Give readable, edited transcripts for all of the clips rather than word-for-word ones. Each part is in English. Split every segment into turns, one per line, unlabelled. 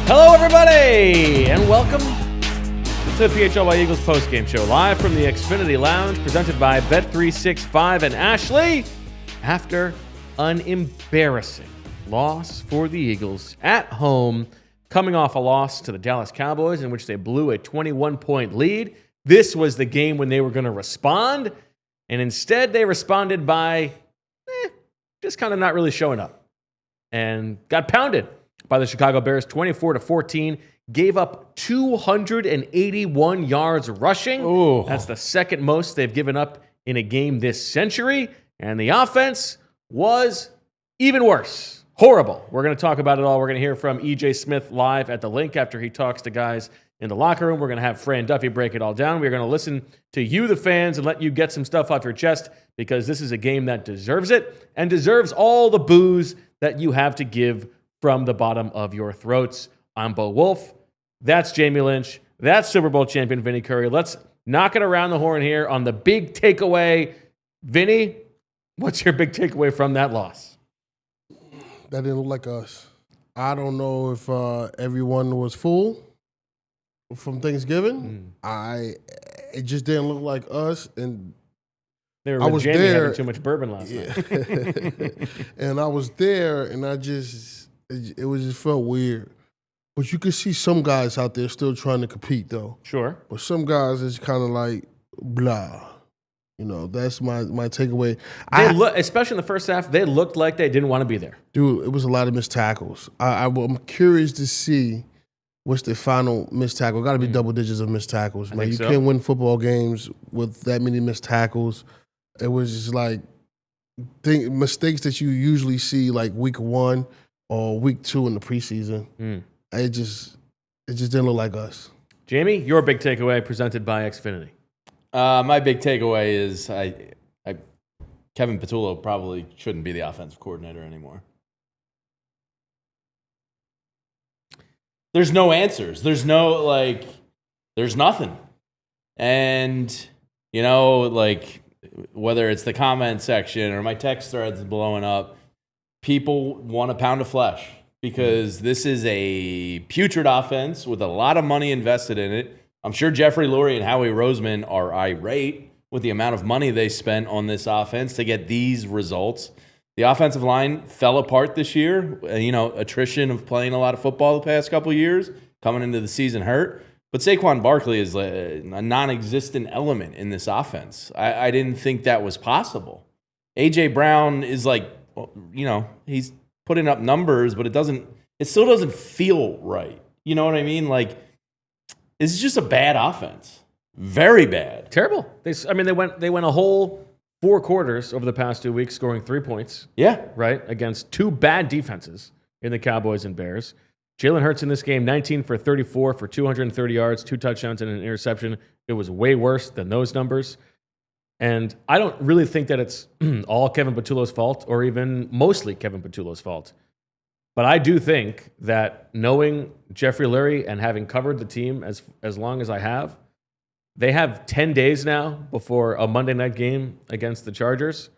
Hello, everybody, and welcome to the PHLY Eagles postgame show, live from the Xfinity Lounge, presented by Bet365 and Ashley. After an embarrassing loss for the Eagles at home, coming off a loss to the Dallas Cowboys in which they blew a 21-point lead. This was the game when they were going to respond, and instead they responded by just kind of not really showing up and got pounded by the Chicago Bears 24-14, gave up 281 yards rushing.
Ooh.
That's the second most they've given up in a game this century, and the offense was even worse. Horrible. We're going to talk about it all. We're going to hear from E.J. Smith live at the Linc after he talks to guys in the locker room. We're going to have Fran Duffy break it all down. We're going to listen to you, the fans, and let you get some stuff off your chest because this is a game that deserves it and deserves all the boos that you have to give from the bottom of your throats. I'm Bo Wulf. That's Jamie Lynch. That's Super Bowl champion Vinny Curry. Let's knock it around the horn here on the big takeaway. Vinny, what's your big takeaway from that loss?
That didn't look like us. I don't know if everyone was full from Thanksgiving. It just didn't look like us, and
They were
I
with
was
Jamie
there.
having too much bourbon last night.
And I was there, and it just felt weird. But you could see some guys out there still trying to compete, though.
Sure.
But some guys is kind of like blah. You know, that's my takeaway.
Especially in the first half, they looked like they didn't want to be there.
Dude, it was a lot of missed tackles. I'm curious to see what's the final missed tackle. Got to be double digits of missed tackles, man. You can't win football games with that many missed tackles. It was just like mistakes that you usually see like week 1 or week 2 in the preseason. It just didn't look like us.
Jamie, your big takeaway presented by Xfinity.
My big takeaway is Kevin Patullo probably shouldn't be the offensive coordinator anymore. There's no answers. There's nothing. And, whether it's the comment section or my text threads blowing up, people want a pound of flesh because this is a putrid offense with a lot of money invested in it. I'm sure Jeffrey Lurie and Howie Roseman are irate with the amount of money they spent on this offense to get these results. The offensive line fell apart this year. Attrition of playing a lot of football the past couple of years, coming into the season hurt. But Saquon Barkley is a non-existent element in this offense. I didn't think that was possible. A.J. Brown is he's putting up numbers, but it still doesn't feel right. You know what I mean? This is just a bad offense. Very bad.
Terrible. They went a whole 4 quarters over the past 2 weeks, scoring 3 points.
Yeah.
Right? Against 2 bad defenses in the Cowboys and Bears. Jalen Hurts in this game, 19 for 34 for 230 yards, 2 touchdowns and an interception. It was way worse than those numbers. And I don't really think that it's all Kevin Patullo's fault or even mostly Kevin Patullo's fault. But I do think that knowing Jeffrey Lurie and having covered the team as long as I have, they have 10 days now before a Monday night game against the Chargers.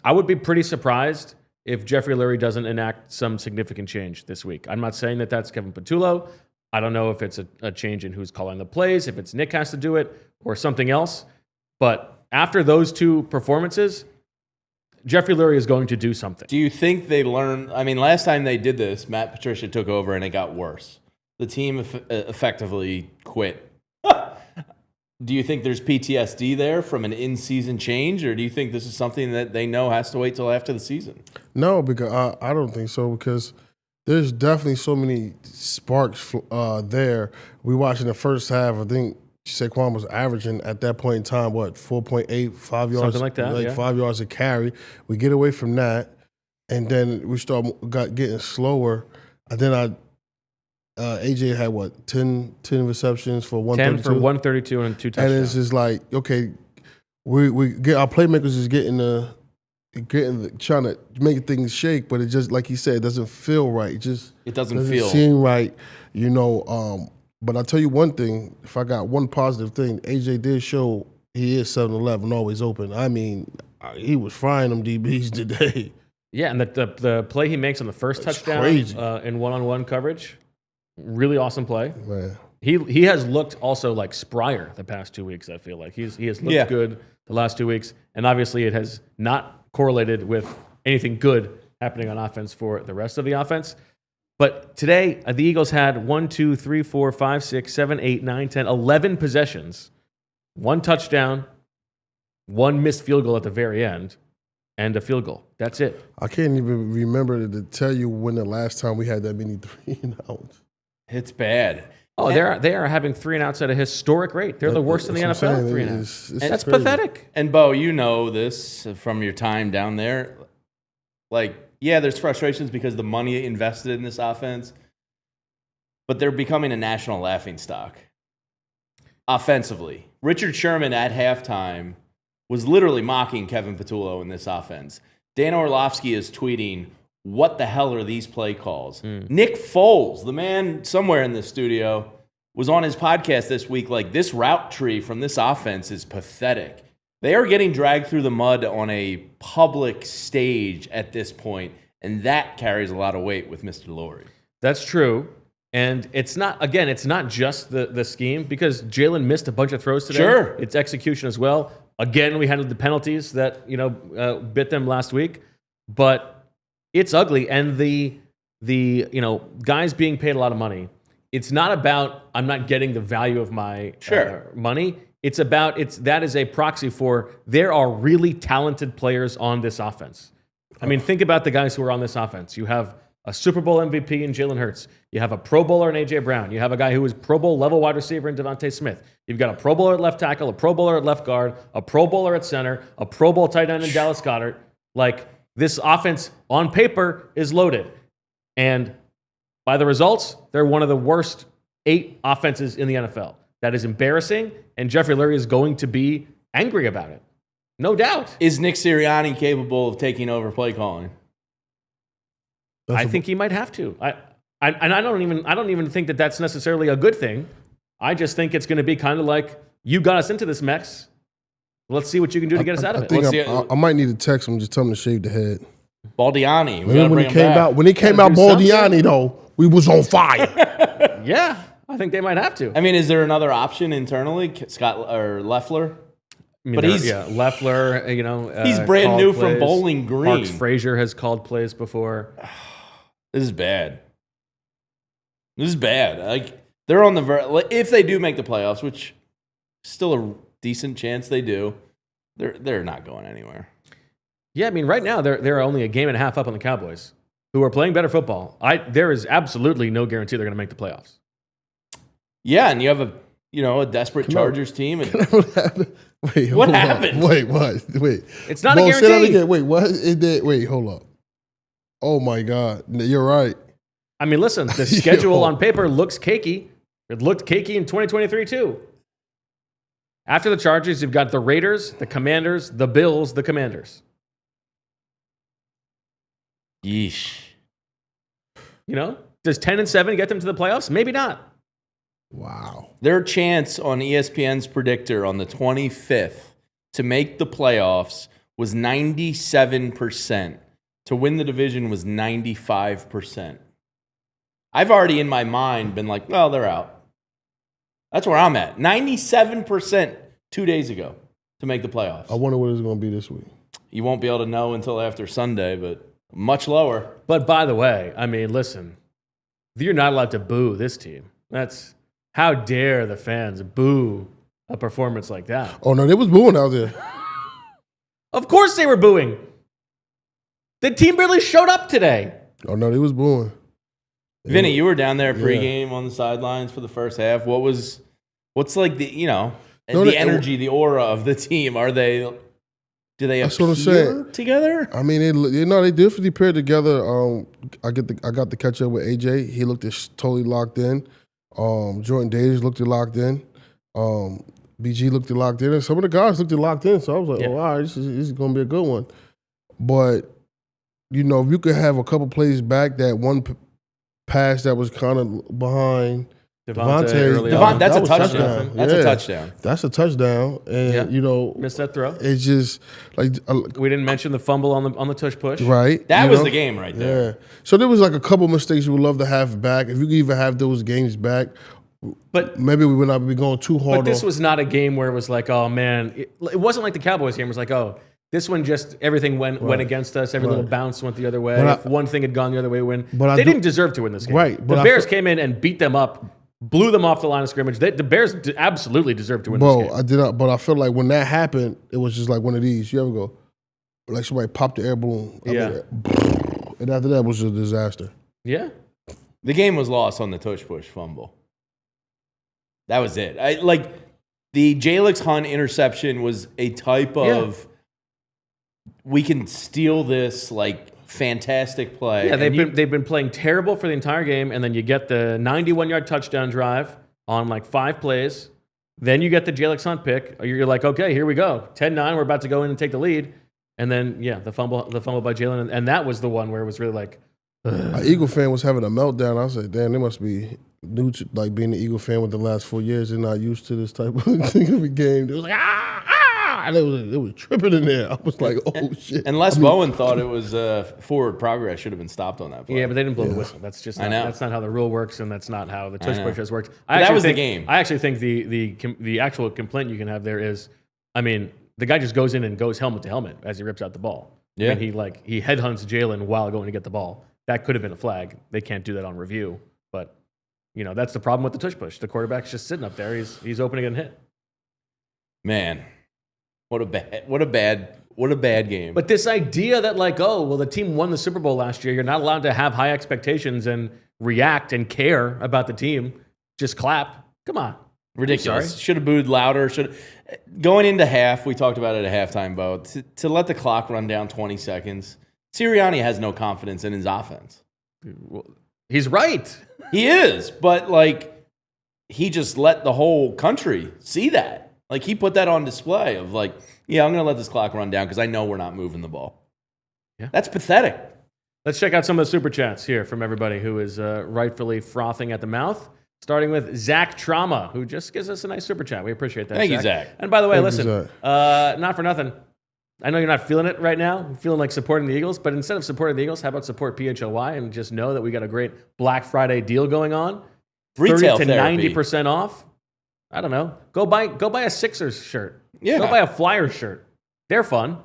I would be pretty surprised if Jeffrey Lurie doesn't enact some significant change this week. I'm not saying that that's Kevin Patullo. I don't know if it's a change in who's calling the plays, if it's Nick has to do it or something else. But after those 2 performances, Jeffrey Lurie is going to do something.
Do you think they learned? Last time they did this, Matt Patricia took over and it got worse. The team effectively quit. Do you think there's PTSD there from an in-season change, or do you think this is something that they know has to wait till after the season?
No, because I don't think so, because there's definitely so many sparks there. We watched in the first half, I think Saquon was averaging at that point in time, 4.8, 5 yards?
Something like that,
5 yards a carry. We get away from that, and then we got getting slower. And then AJ had 10 receptions for 132?
10 for 132 and 2 touchdowns.
And it's just like, okay, we get our playmakers is trying to make things shake, but it just, like he said, it doesn't feel right. It doesn't seem right, But I'll tell you one thing, if I got one positive thing, AJ did show he is 7-11, always open. He was frying them DBs today.
Yeah, and the play he makes on the first touchdown in one-on-one coverage, Really awesome play.
Man.
He has looked also like sprier the past 2 weeks, I feel like. He has looked good the last 2 weeks, and obviously it has not correlated with anything good happening on offense for the rest of the offense. But today, the Eagles had 1, 2, 3, 4, 5, 6, 7, 8, 9, 10, 11 possessions, 1 touchdown, 1 missed field goal at the very end, and a field goal. That's it.
I can't even remember to tell you when the last time we had that many 3-and-outs.
It's bad.
Oh, they are having 3-and-outs at a historic rate. They're the worst in the NFL. 3-and-outs. That's crazy. Pathetic.
And Bo, you know this from your time down there. Like, yeah, there's frustrations because the money invested in this offense, but they're becoming a national laughingstock. Offensively, Richard Sherman at halftime was literally mocking Kevin Patullo in this offense. Dan Orlovsky is tweeting, "What the hell are these play calls?" Nick Foles, the man somewhere in the studio, was on his podcast this week like, this route tree from this offense is pathetic. They are getting dragged through the mud on a public stage at this point, and that carries a lot of weight with Mr. Lurie.
That's true. And it's not just the scheme, because Jalen missed a bunch of throws today.
Sure.
It's execution as well. Again, we handled the penalties that bit them last week, but it's ugly. And the guys being paid a lot of money, it's not about I'm not getting the value of my money. It's about that is a proxy for there are really talented players on this offense. I mean, think about the guys who are on this offense. You have a Super Bowl MVP in Jalen Hurts. You have a Pro Bowler in A.J. Brown. You have a guy who is Pro Bowl level wide receiver in DeVonta Smith. You've got a Pro Bowler at left tackle, a Pro Bowler at left guard, a Pro Bowler at center, a Pro Bowl tight end in Dallas Goedert. Like, this offense on paper is loaded. And by the results, they're one of the worst 8 offenses in the NFL. That is embarrassing, and Jeffrey Lurie is going to be angry about it. No doubt.
Is Nick Sirianni capable of taking over play calling?
I think he might have to. I don't even think that that's necessarily a good thing. I just think it's going to be kind of like, you got us into this mess. Let's see what you can do to get us out of it.
I might need to text him, just tell him to shave the head.
Baldiani.
When he came out, Baldiani though, we was on fire.
Yeah, I think they might have to.
I mean, is there another option internally, Scott or Leffler?
I mean, Leffler.
He's brand new from Bowling Green.
Marks Frazier has called plays before.
This is bad. Like, they're on the if they do make the playoffs, which still a decent chance they do, they're not going anywhere.
Yeah, I mean, right now they're only a game and a half up on the Cowboys, who are playing better football. There is absolutely no guarantee they're going to make the playoffs.
Yeah, and you have a desperate Chargers team. And
What happened? Wait, what? Wait.
It's not a guarantee.
Say that again. Wait, what? Wait, hold up. Oh my God, you're right.
I mean, listen, the schedule on paper looks cakey. It looked cakey in 2023 too. After the Chargers, you've got the Raiders, the Commanders, the Bills, the Commanders.
Yeesh.
Does 10-7 get them to the playoffs? Maybe not.
Wow.
Their chance on ESPN's predictor on the 25th to make the playoffs was 97%. To win the division was 95%. I've already in my mind been like, well, they're out. That's where I'm at. 97% 2 days ago to make the playoffs.
I wonder what it's going to be this week.
You won't be able to know until after Sunday, but much lower.
But by the way, I mean, listen, you're not allowed to boo this team. How dare the fans boo a performance like that?
Oh, no, they was booing out there.
Of course they were booing. The team barely showed up today.
Oh, no, they was booing.
Vinny, you were down there pregame on the sidelines for the first half. What's like the energy, the aura of the team? Do they appear together?
I mean, they definitely paired together. I got to catch up with AJ. He looked totally locked in. Jordan Davis looked locked in. BG looked locked in. And some of the guys looked locked in. So I was like, all right, this is going to be a good one. But, if you could have a couple plays back, that one pass that was kind of behind,
DeVonta early on.
That's
that
a touchdown. That's a touchdown.
That's a touchdown. And,
missed that throw.
it's just like
We didn't mention the fumble on the tush push.
right.
That was the game right there.
Yeah. So there was like a couple mistakes we would love to have back. If you could even have those games back,
But
maybe we would not be going too hard.
But this was not a game where it was like, oh man, it wasn't like the Cowboys game. It was like, oh, this one just everything went against us. Every little bounce went the other way. If one thing had gone the other way, they didn't deserve to win this game.
Right.
The Bears came in and beat them up, blew them off the line of scrimmage. The Bears absolutely deserved to win this game.
I did not, but I feel like when that happened, it was just like one of these. You ever go, like somebody popped the air balloon. And after that was a disaster.
Yeah.
The game was lost on the tush push fumble. That was it. The Jalix Hunt interception was a type of we can steal this fantastic play.
Yeah, they've been playing terrible for the entire game, and then you get the 91-yard touchdown drive on 5 plays. Then you get the Jalix Hunt pick. You're like, okay, here we go. 10-9, we're about to go in and take the lead. And then the fumble by Jalen, and that was the one where it was really like.
An Eagle fan was having a meltdown. I was like, damn, they must be new to being an Eagle fan with the last 4 years. They're not used to this type of thing of a game. They was like, and it was tripping in there. I was like, oh shit.
And Les Bowen thought it was forward progress should have been stopped on that play.
Yeah, but they didn't blow the whistle. That's just that's not how the rule works, and that's not how the tush push has worked.
That was the game.
I actually think the actual complaint you can have there is, the guy just goes in and goes helmet to helmet as he rips out the ball.
Yeah,
he headhunts Jalen while going to get the ball. That could have been a flag. They can't do that on review, but that's the problem with the tush push. The quarterback's just sitting up there. He's opening and hit.
Man, what a bad game.
But this idea that the team won the Super Bowl last year. You're not allowed to have high expectations and react and care about the team. Just clap. Come on.
Ridiculous. Should have booed louder. Going into half, we talked about it at halftime, Bo, to let the clock run down 20 seconds. Sirianni has no confidence in his offense.
He's right.
He is, but he just let the whole country see that. He put that on display of I'm going to let this clock run down because I know we're not moving the ball. Yeah. That's pathetic.
Let's check out some of the super chats here from everybody who is rightfully frothing at the mouth. Starting with Zach Trauma, who just gives us a nice super chat. We appreciate that.
Thank you, Zach.
And by the way, listen, not for nothing. I know you're not feeling it right now. You're feeling like supporting the Eagles, but instead of supporting the Eagles, how about support PHLY and just know that we got a great Black Friday deal going on.
Retail
30 to
therapy.
90% off. I don't know. Go buy a Sixers shirt.
Yeah.
Go buy a Flyers shirt. They're fun.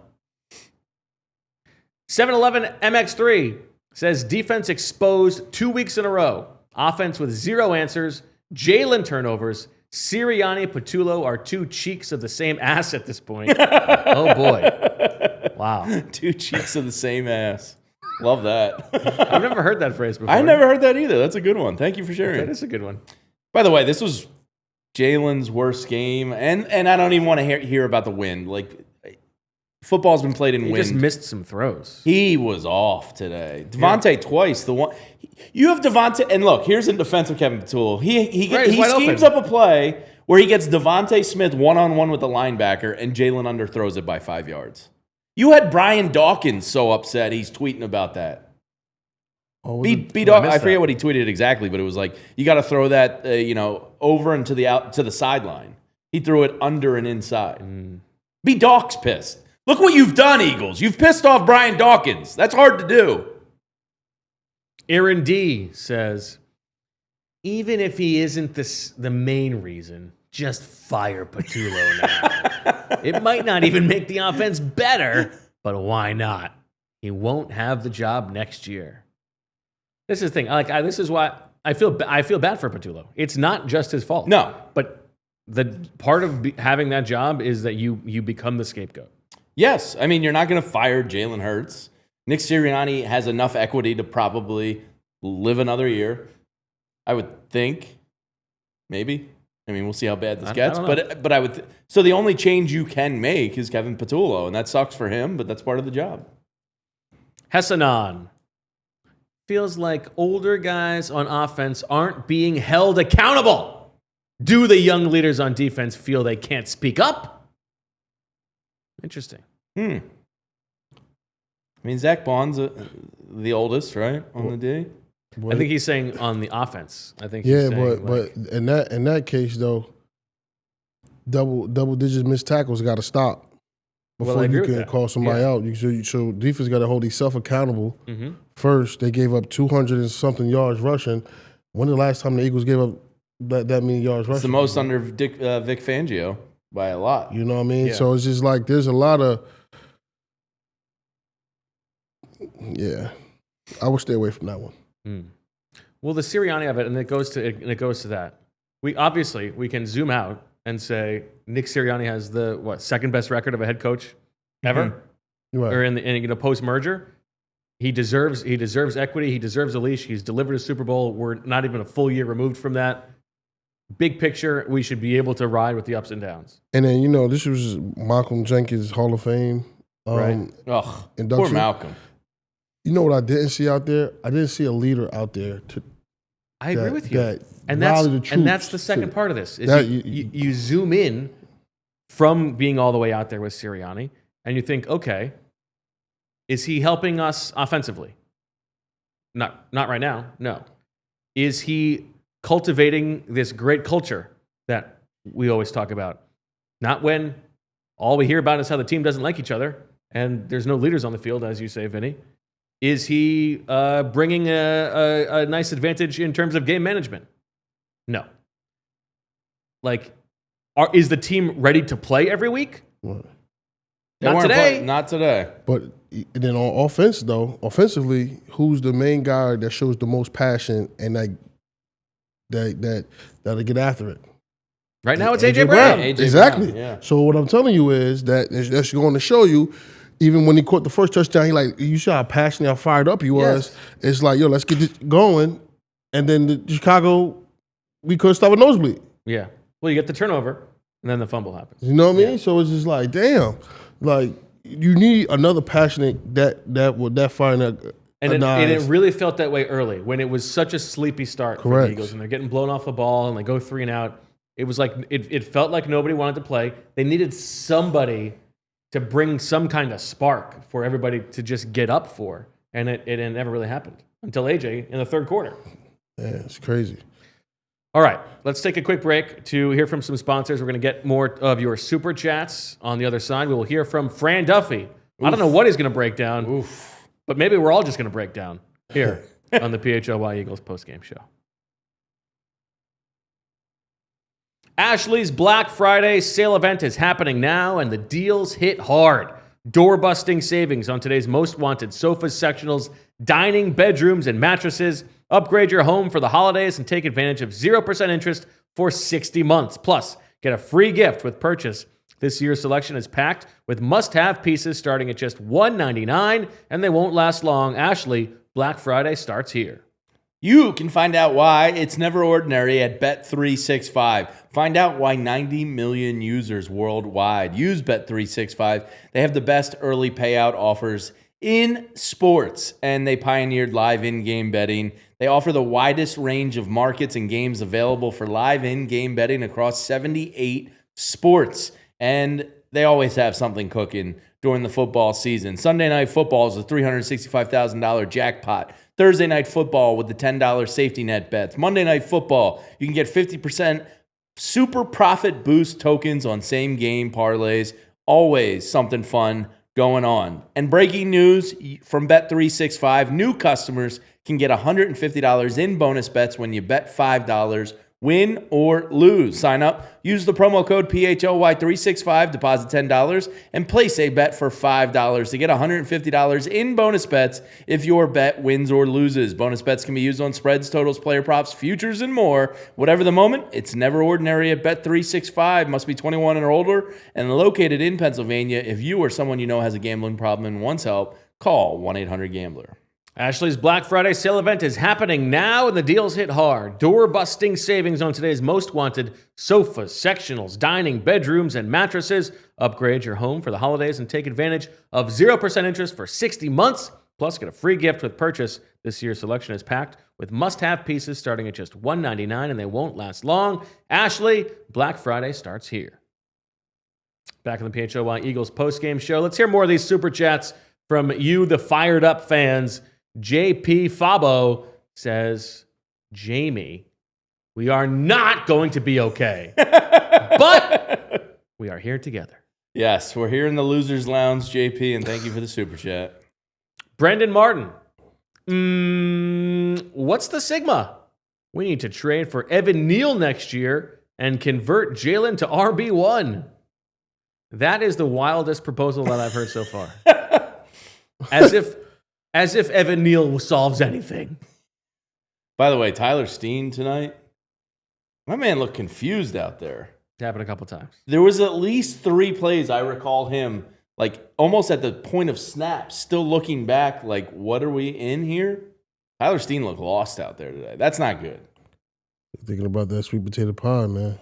7-Eleven MX3 says defense exposed 2 weeks in a row. Offense with 0 answers. Jalen turnovers. Sirianni, Patullo are 2 cheeks of the same ass at this point. Oh, boy. Wow.
2 cheeks of the same ass. Love that.
I've never heard that phrase before.
I never heard that either. That's a good one. Thank you for sharing.
That is a good one.
By the way, this was Jalen's worst game, and I don't even want to hear about the win. Football's been played in wind.
He just missed some throws.
He was off today. DeVonta twice. The one you have DeVonta, and look, here's in defense of Kevin Patullo. He schemes up a play where he gets DeVonta Smith one-on-one with the linebacker, and Jalen underthrows it by 5 yards. You had Brian Dawkins so upset he's tweeting about that. I forget what he tweeted exactly, but it was you got to throw that over and to the sideline. He threw it under and inside. B. Dawk's pissed. Look what you've done, Eagles. You've pissed off Brian Dawkins. That's hard to do.
Aaron D says, even if he isn't the main reason, just fire Patullo now. It might not even make the offense better, but why not? He won't have the job next year. This is the thing. This is why I feel bad for Patullo. It's not just his fault.
No.
But the part of having that job is that you become the scapegoat.
Yes. I mean, you're not going to fire Jalen Hurts. Nick Sirianni has enough equity to probably live another year, I would think. Maybe. I mean, we'll see how bad this gets. But I would. So the only change you can make is Kevin Patullo, and that sucks for him, but that's part of the job.
Hessanon. Feels like older guys on offense aren't being held accountable. Do the young leaders on defense feel they can't speak up? Interesting.
I mean, Zach Bond's the oldest, right, on the D?
I think he's saying on the offense. I think he's saying
but in that case though, double digit missed tackles got to stop before you can call somebody out. So defense got to hold itself accountable. Mm-hmm. First, they gave up 200 and something yards rushing. When the last time the Eagles gave up that many yards rushing?
It's the most under Vic Fangio by a lot.
You know what I mean? Yeah. So it's just like there's a lot of I would stay away from that one.
Well, the Sirianni of it, and it goes to that. We can zoom out and say Nick Sirianni has the second best record of a head coach ever, right. Or in post merger. He deserves equity. He deserves a leash. He's delivered a Super Bowl. We're not even a full year removed from that. Big picture, we should be able to ride with the ups and downs.
And then this was Malcolm Jenkins Hall of Fame,
right?
Induction.
Poor Malcolm.
You know what I didn't see out there? I didn't see a leader out there.
I agree with you. And that's the second part of this. Is you zoom in from being all the way out there with Sirianni, and you think, okay, is he helping us offensively? Not right now, no. Is he cultivating this great culture that we always talk about? Not when all we hear about is how the team doesn't like each other and there's no leaders on the field, as you say, Vinny. Is he bringing a nice advantage in terms of game management? No. Is the team ready to play every week?
What?
Not today.
Not today.
But then on offense, though, offensively, who's the main guy that shows the most passion and that'll get after it?
Right now, it's AJ Brown.
Exactly.
Brown, yeah.
So what I'm telling you is that's going to show you. Even when he caught the first touchdown, you saw how passionate, how fired up he was. Yes. It's like, let's get this going. And then the Chicago, we couldn't stop a nosebleed.
Yeah. Well, you get the turnover, and then the fumble happens.
You know what I mean? So it's just like, damn. You need another passionate that firing that.
And it really felt that way early when it was such a sleepy start for the Eagles, and they're getting blown off the ball, and they go 3 and out. It was like it felt like nobody wanted to play. They needed somebody to bring some kind of spark for everybody to just get up for. And it never really happened until AJ in the third quarter.
Yeah, it's crazy.
All right, let's take a quick break to hear from some sponsors. We're going to get more of your super chats on the other side. We will hear from Fran Duffy. Oof. I don't know what he's going to break down, but maybe we're all just going to break down here on the PHLY Eagles postgame show. Ashley's Black Friday sale event is happening now, and the deals hit hard. Door-busting savings on today's most wanted sofas, sectionals, dining, bedrooms, and mattresses. Upgrade your home for the holidays and take advantage of 0% interest for 60 months. Plus, get a free gift with purchase. This year's selection is packed with must-have pieces starting at just $199, and they won't last long. Ashley, Black Friday starts here.
You can find out why it's never ordinary at Bet365. Find out why 90 million users worldwide use Bet365. They have the best early payout offers in sports, and they pioneered live in-game betting. They offer the widest range of markets and games available for live in-game betting across 78 sports, and they always have something cooking during the football season. Sunday Night Football is a $365,000 jackpot. Thursday Night Football with the $10 safety net bets. Monday Night Football, you can get 50% super profit boost tokens on same game parlays. Always something fun going on. And breaking news from Bet365, new customers can get $150 in bonus bets when you bet $5. Win or lose. Sign up, use the promo code PHLY365, deposit $10, and place a bet for $5 to get $150 in bonus bets if your bet wins or loses. Bonus bets can be used on spreads, totals, player props, futures, and more. Whatever the moment, it's never ordinary at Bet365. Must be 21 or older and located in Pennsylvania. If you or someone you know has a gambling problem and wants help, call 1-800-GAMBLER.
Ashley's Black Friday sale event is happening now, and the deals hit hard. Door-busting savings on today's most wanted sofas, sectionals, dining, bedrooms, and mattresses. Upgrade your home for the holidays and take advantage of 0% interest for 60 months. Plus, get a free gift with purchase. This year's selection is packed with must-have pieces starting at just $199, and they won't last long. Ashley, Black Friday starts here. Back on the PHLY Eagles postgame show. Let's hear more of these super chats from you, the fired-up fans. JP Fabo says, Jamie, we are not going to be okay. But we are here together.
Yes, we're here in the Losers Lounge, JP, and thank you for the super chat.
Brendan Martin. What's the Sigma? We need to trade for Evan Neal next year and convert Jalen to RB1. That is the wildest proposal that I've heard so far. As if Evan Neal solves anything.
By the way, Tyler Steen tonight, my man looked confused out there.
It happened a couple times.
There was at least 3 plays I recall him, like almost at the point of snap, still looking back, like, what are we in here? Tyler Steen looked lost out there today. That's not good.
Thinking about that sweet potato pie, man.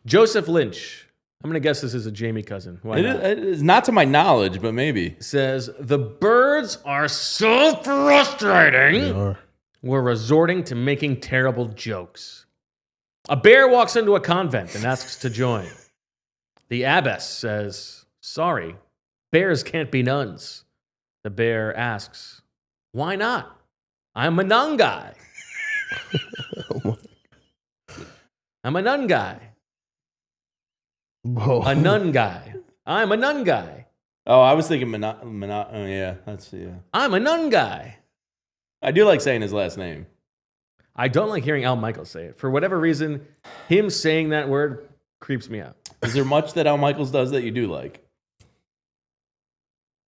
Joseph Lynch. I'm going to guess this is a Jamie cousin. Why not?
It is not to my knowledge, but maybe.
Says, the birds are so frustrating.
They are.
We're resorting to making terrible jokes. A bear walks into a convent and asks to join. The abbess says, sorry, bears can't be nuns. The bear asks, why not? I'm a nun guy. I'm a nun guy.
Whoa.
A nun guy. I'm a nun guy.
Oh, I was thinking yeah,
I'm a nun guy.
I do like saying his last name.
I don't like hearing Al Michaels say it. For whatever reason, him saying that word creeps me out.
Is there much that Al Michaels does that you do like?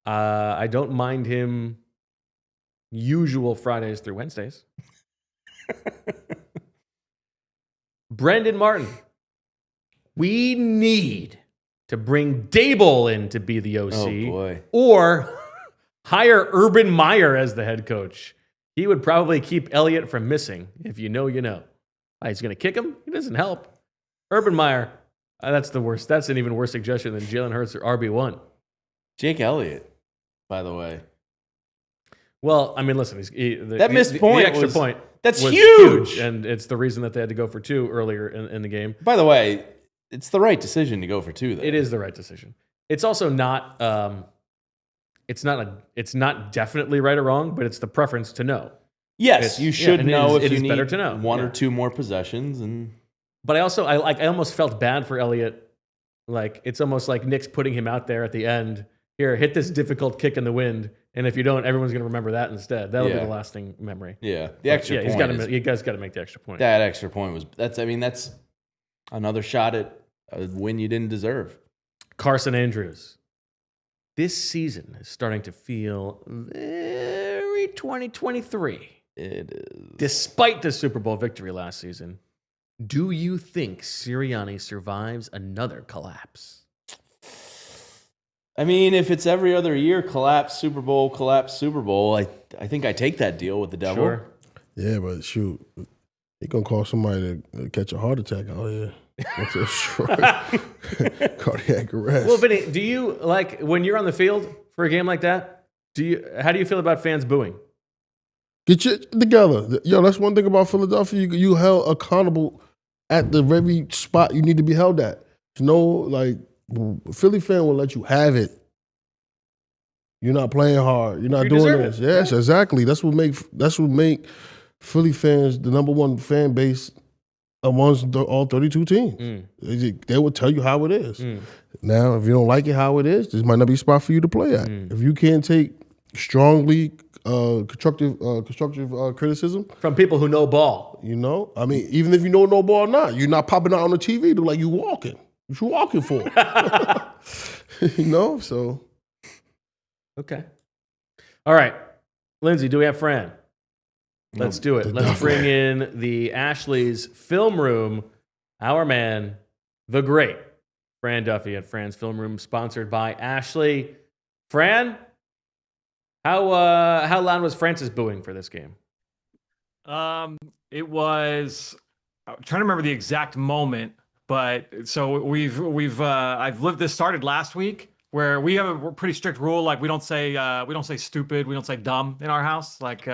I don't mind him usual Fridays through Wednesdays. Brendan Martin. We need to bring Dable in to be the OC.
Oh, boy.
Or hire Urban Meyer as the head coach. He would probably keep Elliott from missing. If you know, you know. He's going to kick him? He doesn't help. Urban Meyer, that's the worst. That's an even worse suggestion than Jalen Hurts or RB1.
Jake Elliott, by the way.
Well, I mean, listen.
That missed point.
The extra point.
That's
was
huge.
And it's the reason that they had to go for 2 earlier in the game.
By the way, it's the right decision to go for 2 there.
It is the right decision. It's also not it's not definitely right or wrong, but it's the preference to know.
Yes, you should know if you need
better to know.
1 or 2 more possessions.
But I almost felt bad for Elliott. Like, it's almost like Nick's putting him out there at the end. Here, hit this difficult kick in the wind, and if you don't, everyone's going to remember that instead. That'll be the lasting memory.
Yeah, the extra point.
You guys got to make the extra point.
That extra point was that's another shot at a win you didn't deserve.
Carson Andrews. This season is starting to feel very 2023.
It is.
Despite the Super Bowl victory last season, do you think Sirianni survives another collapse?
I mean, if it's every other year, collapse, Super Bowl, I think I take that deal with the devil.
Sure.
Yeah, but shoot, he gonna cause somebody to catch a heart attack out here. Cardiac arrest.
Well, Vinny, do you like when you're on the field for a game like that? How do you feel about fans booing?
Get your together. Yo, that's one thing about Philadelphia. You held accountable at the very spot you need to be held at. Like, Philly fan will let you have it. You're not playing hard. You're not doing this. Yes, exactly. That's what make Philly fans the number one fan base amongst all 32 teams. They will tell you how it is. Now, if you don't like it how it is, this might not be a spot for you to play at. If you can't take strongly constructive criticism
from people who know ball,
I mean, even if you know no ball or not, you're not popping out on the TV to like you walking. What you walking for? So.
Okay. All right. Lindsay, do we have Fran? Let's do it. Let's bring in the Ashley's film room. Our man, the great Fran Duffy at Fran's Film Room, sponsored by Ashley. Fran, how loud was Francis booing for this game?
It was. I'm trying to remember the exact moment, but so I've lived this started last week where we have a pretty strict rule, like we don't say stupid, we don't say dumb in our house, like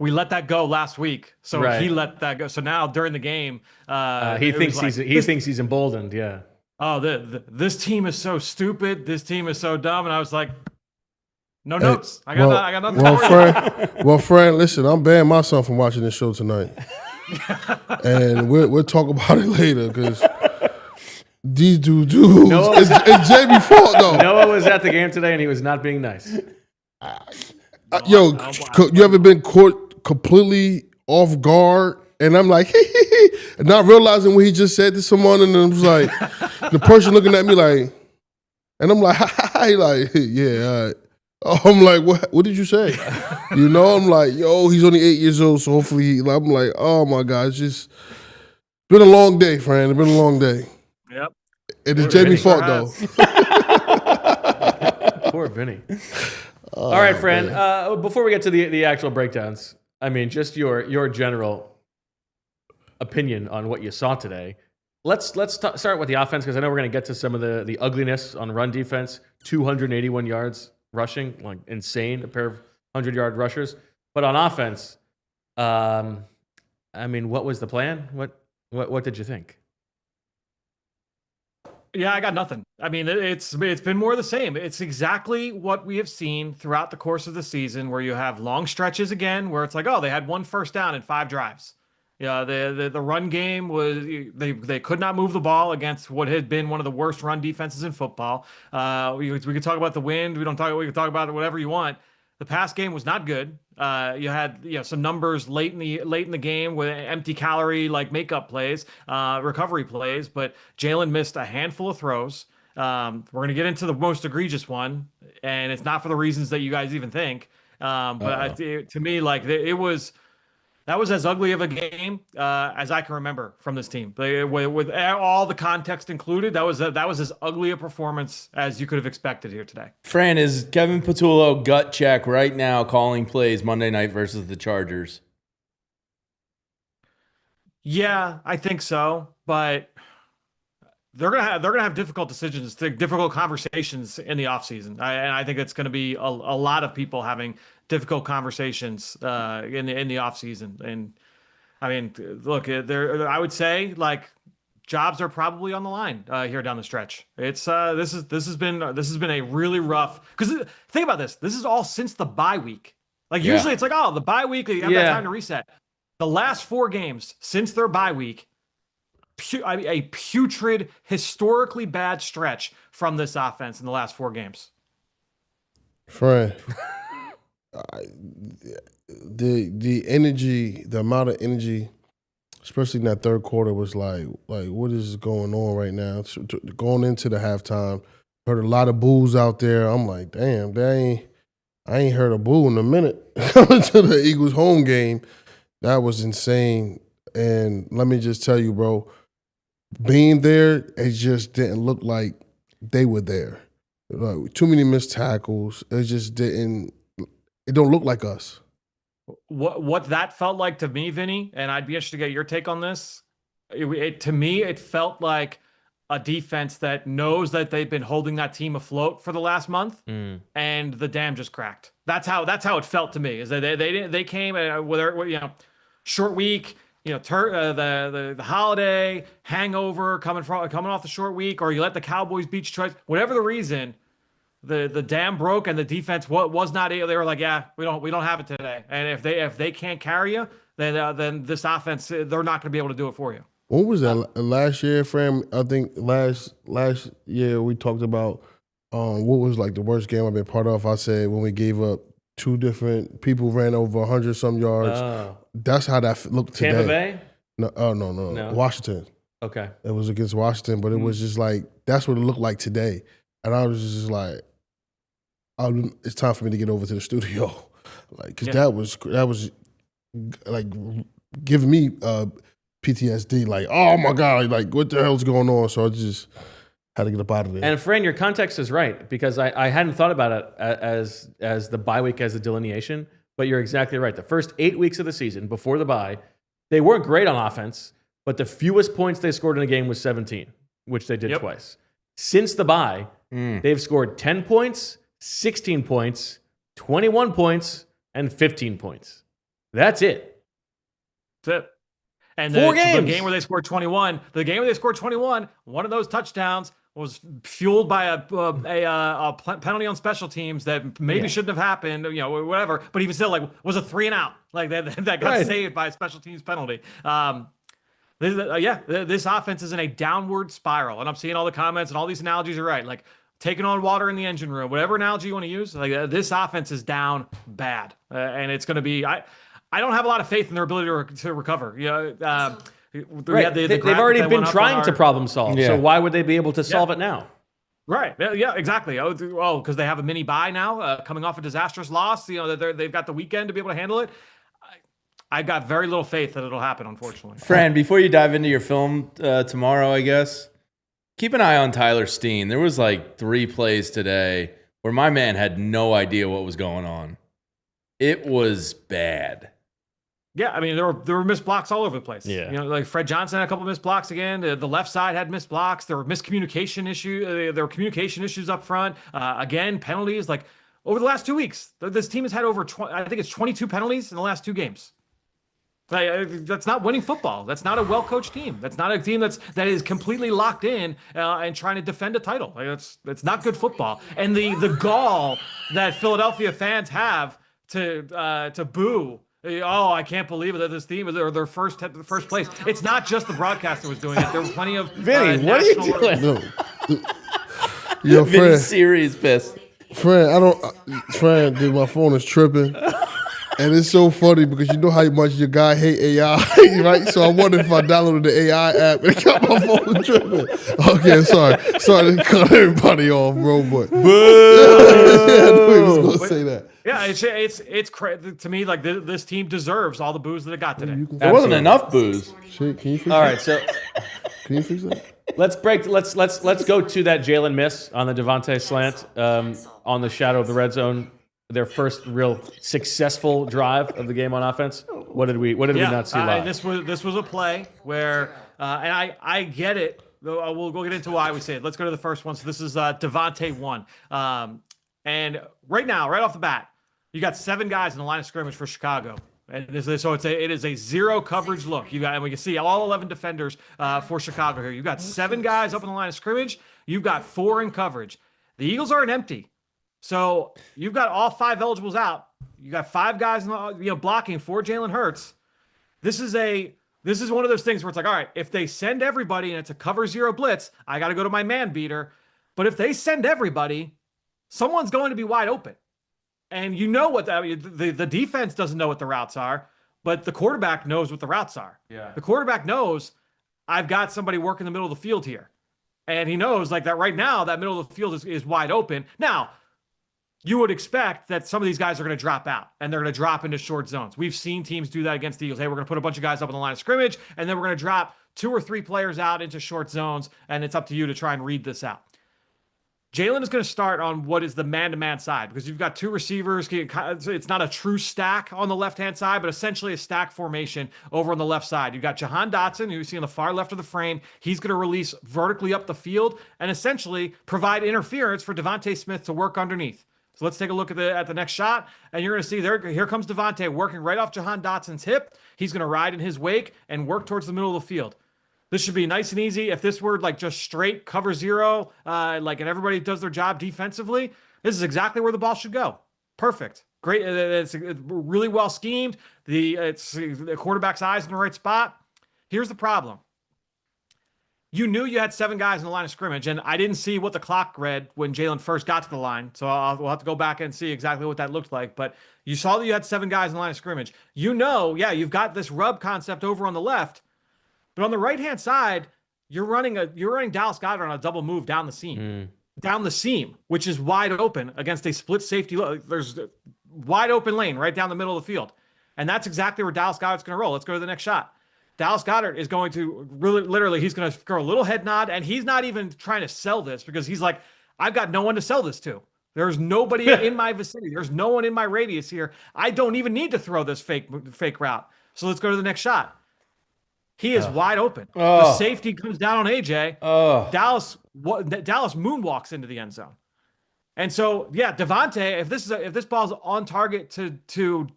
we let that go last week, so right. He let that go. So now during the game,
he thinks he's emboldened. Yeah.
Oh, this team is so stupid. This team is so dumb, and I was like, No notes. I got nothing for you.
Fran, listen, I'm banning my son from watching this show tonight. And we'll talk about it later because these dudes, it's Jamie's fault though.
Noah was at the game today and he was not being nice.
You ever been caught completely off guard? And I'm like, and not realizing what he just said to someone, and it was like, the person looking at me like, and I'm like, like, yeah, all right. I'm like, what did you say? I'm like, yo, he's only 8 years old, so hopefully, I'm like, oh my God, it's just been a long day, Fran. It's been a long day.
Yep.
And it's Jamie's fault, though.
Poor Vinny. All right, Fran, before we get to the actual breakdowns, I mean, just your general opinion on what you saw today. Let's start with the offense because I know we're going to get to some of the ugliness on run defense. 281 yards rushing, like insane. A pair of 100-yard rushers. But on offense, I mean, what was the plan? What did you think?
Yeah, I got nothing. I mean, it's been more of the same. It's exactly what we have seen throughout the course of the season, where you have long stretches again, where it's like, oh, they had 1 first down in 5 drives. Yeah, the run game was they could not move the ball against what had been one of the worst run defenses in football. We could talk about the wind. We can talk about whatever you want. The pass game was not good. You had some numbers late in the game with empty calorie like makeup plays, recovery plays, but Jalen missed a handful of throws. We're gonna get into the most egregious one, and it's not for the reasons that you guys even think. But to me, like that was as ugly of a game as I can remember from this team. With all the context included, that was as ugly a performance as you could have expected here today.
Fran, is Kevin Patullo gut check right now calling plays Monday night versus the Chargers?
Yeah, I think so, but they're gonna have difficult decisions, difficult conversations in the offseason. And I think it's going to be a lot of people having difficult conversations in the offseason. And I mean, look, I would say like jobs are probably on the line here down the stretch. It's this has been a really rough, because think about this. This is all since the bye week. Like usually it's like, oh, the bye week, you have that time to reset. The last 4 games since their bye week, a putrid, historically bad stretch from this offense in the last 4 games.
Fran, the energy, the amount of energy, especially in that third quarter, was like what is going on right now? Going into the halftime, heard a lot of boos out there. I'm like, damn, I ain't heard a boo in a minute. Coming to the Eagles home game, that was insane. And let me just tell you, bro, being there, it just didn't look like they were there. Like, too many missed tackles. It just didn't. It don't look like us.
What that felt like to me, Vinny, and I'd be interested to get your take on this. To me, it felt like a defense that knows that they've been holding that team afloat for the last month, and the dam just cracked. That's how it felt to me. Is that they came with short week. The holiday hangover coming off the short week, or you let the Cowboys beat Detroit. Whatever the reason, the dam broke and the defense was not able. They were like, yeah, we don't have it today. And if they can't carry you, then this offense, they're not going to be able to do it for you.
What was that last year, Fran? I think last year we talked about what was like the worst game I've been part of. I said when we gave up 2 different people ran over 100-some yards.
Oh.
That's how that looked today.
Tampa Bay?
No. Washington.
Okay.
It was against Washington, but it was just like, that's what it looked like today. And I was just like, it's time for me to get over to the studio. Like, because that was like giving me PTSD. Like, oh my God, like what the hell's going on? So I just had to get up out of there.
And Fran, your context is right, because I hadn't thought about it as the bye week as a delineation, but you're exactly right. The first 8 weeks of the season before the bye, they weren't great on offense, but the fewest points they scored in a game was 17, which they did twice. Since the bye, they've scored 10 points, 16 points, 21 points, and 15 points. That's it.
That's it. And
4 games.
The game where they scored 21, one of those touchdowns was fueled by a penalty on special teams that maybe shouldn't have happened, whatever. But even still, like, was a 3-and-out, like that got saved by a special teams penalty. This offense is in a downward spiral, and I'm seeing all the comments and all these analogies are right. Like taking on water in the engine room, whatever analogy you want to use. Like this offense is down bad, and it's going to be. I don't have a lot of faith in their ability to recover.
Right. They've already been trying to problem solve. Yeah. So why would they be able to solve it now?
Right. Yeah, exactly. Oh, because they have a mini bye now, coming off a disastrous loss. They've got the weekend to be able to handle it. I got very little faith that it'll happen, unfortunately.
Fran, before you dive into your film tomorrow, I guess, keep an eye on Tyler Steen. There was like 3 plays today where my man had no idea what was going on. It was bad.
Yeah, I mean, there were missed blocks all over the place.
Yeah.
Like Fred Johnson had a couple missed blocks again. The left side had missed blocks. There were miscommunication issues. There were communication issues up front. Again, penalties. Like over the last 2 weeks, this team has had over 22 penalties in the last 2 games. That's not winning football. That's not a well-coached team. That's not a team that is completely locked in and trying to defend a title. That's not good football. And the gall that Philadelphia fans have to boo. Oh, I can't believe it that this team is their first place. It's not just the broadcaster was doing it. There were plenty of
Vinny, what are you doing?
No. Yo, Fran,
Vinny's serious pissed.
Fran, dude, my phone is tripping. And it's so funny because you know how much your guy hate AI, right? So I wonder if I downloaded the AI app and it got my phone tripping. Okay, sorry to cut everybody off, bro. But I knew he was gonna say that.
Yeah, it's crazy to me. Like this team deserves all the boos that it got today.
There wasn't enough boos.
Shit, can you fix
all
that?
right, so
Can you fix that?
let's go to that Jalen miss on the DeVonta slant on the shadow of the red zone. Their first real successful drive of the game on offense. What did we not see live?
This was a play where, and I get it. We'll get into why we say it. Let's go to the first one. So this is DeVonta 1. And right now, right off the bat, you got 7 guys in the line of scrimmage for Chicago. And it is a 0 coverage look. And we can see all 11 defenders for Chicago here. You've got 7 guys up in the line of scrimmage. You've got 4 in coverage. The Eagles aren't empty. So you've got all 5 eligibles out. You got 5 guys blocking for Jalen Hurts. This is one of those things where it's like, all right, if they send everybody and it's a cover 0 blitz, I got to go to my man beater. But if they send everybody, someone's going to be wide open. And you know what the defense doesn't know what the routes are, but the quarterback knows what the routes are.
Yeah.
The quarterback knows I've got somebody working the middle of the field here. And he knows like that right now, that middle of the field is wide open. Now, you would expect that some of these guys are going to drop out and they're going to drop into short zones. We've seen teams do that against the Eagles. Hey, we're going to put a bunch of guys up on the line of scrimmage, and then we're going to drop 2 or 3 players out into short zones, and it's up to you to try and read this out. Jalen is going to start on what is the man-to-man side because you've got 2 receivers. It's not a true stack on the left-hand side, but essentially a stack formation over on the left side. You've got Jahan Dotson, who you see on the far left of the frame. He's going to release vertically up the field and essentially provide interference for DeVonta Smith to work underneath. So let's take a look at the next shot, and you're going to see here comes DeVonta working right off Jahan Dotson's hip. He's going to ride in his wake and work towards the middle of the field. This should be nice and easy. If this were like just straight cover 0, and everybody does their job defensively, this is exactly where the ball should go. Perfect. Great. It's really well schemed. The quarterback's eyes in the right spot. Here's the problem. You knew you had 7 guys in the line of scrimmage, and I didn't see what the clock read when Jalen first got to the line, so we'll have to go back and see exactly what that looked like. But you saw that you had 7 guys in the line of scrimmage. You've got this rub concept over on the left, but on the right-hand side, you're running Dallas Goedert on a double move down the seam, which is wide open against a split safety. There's a wide open lane right down the middle of the field, and that's exactly where Dallas Goedert's going to roll. Let's go to the next shot. Dallas Goedert is going to he's going to throw a little head nod, and he's not even trying to sell this because he's like, I've got no one to sell this to. There's nobody in my vicinity. There's no one in my radius here. I don't even need to throw this fake route. So let's go to the next shot. He is wide open. The safety comes down on AJ. Dallas moonwalks into the end zone. And so, yeah, DeVonta, if this ball's on target to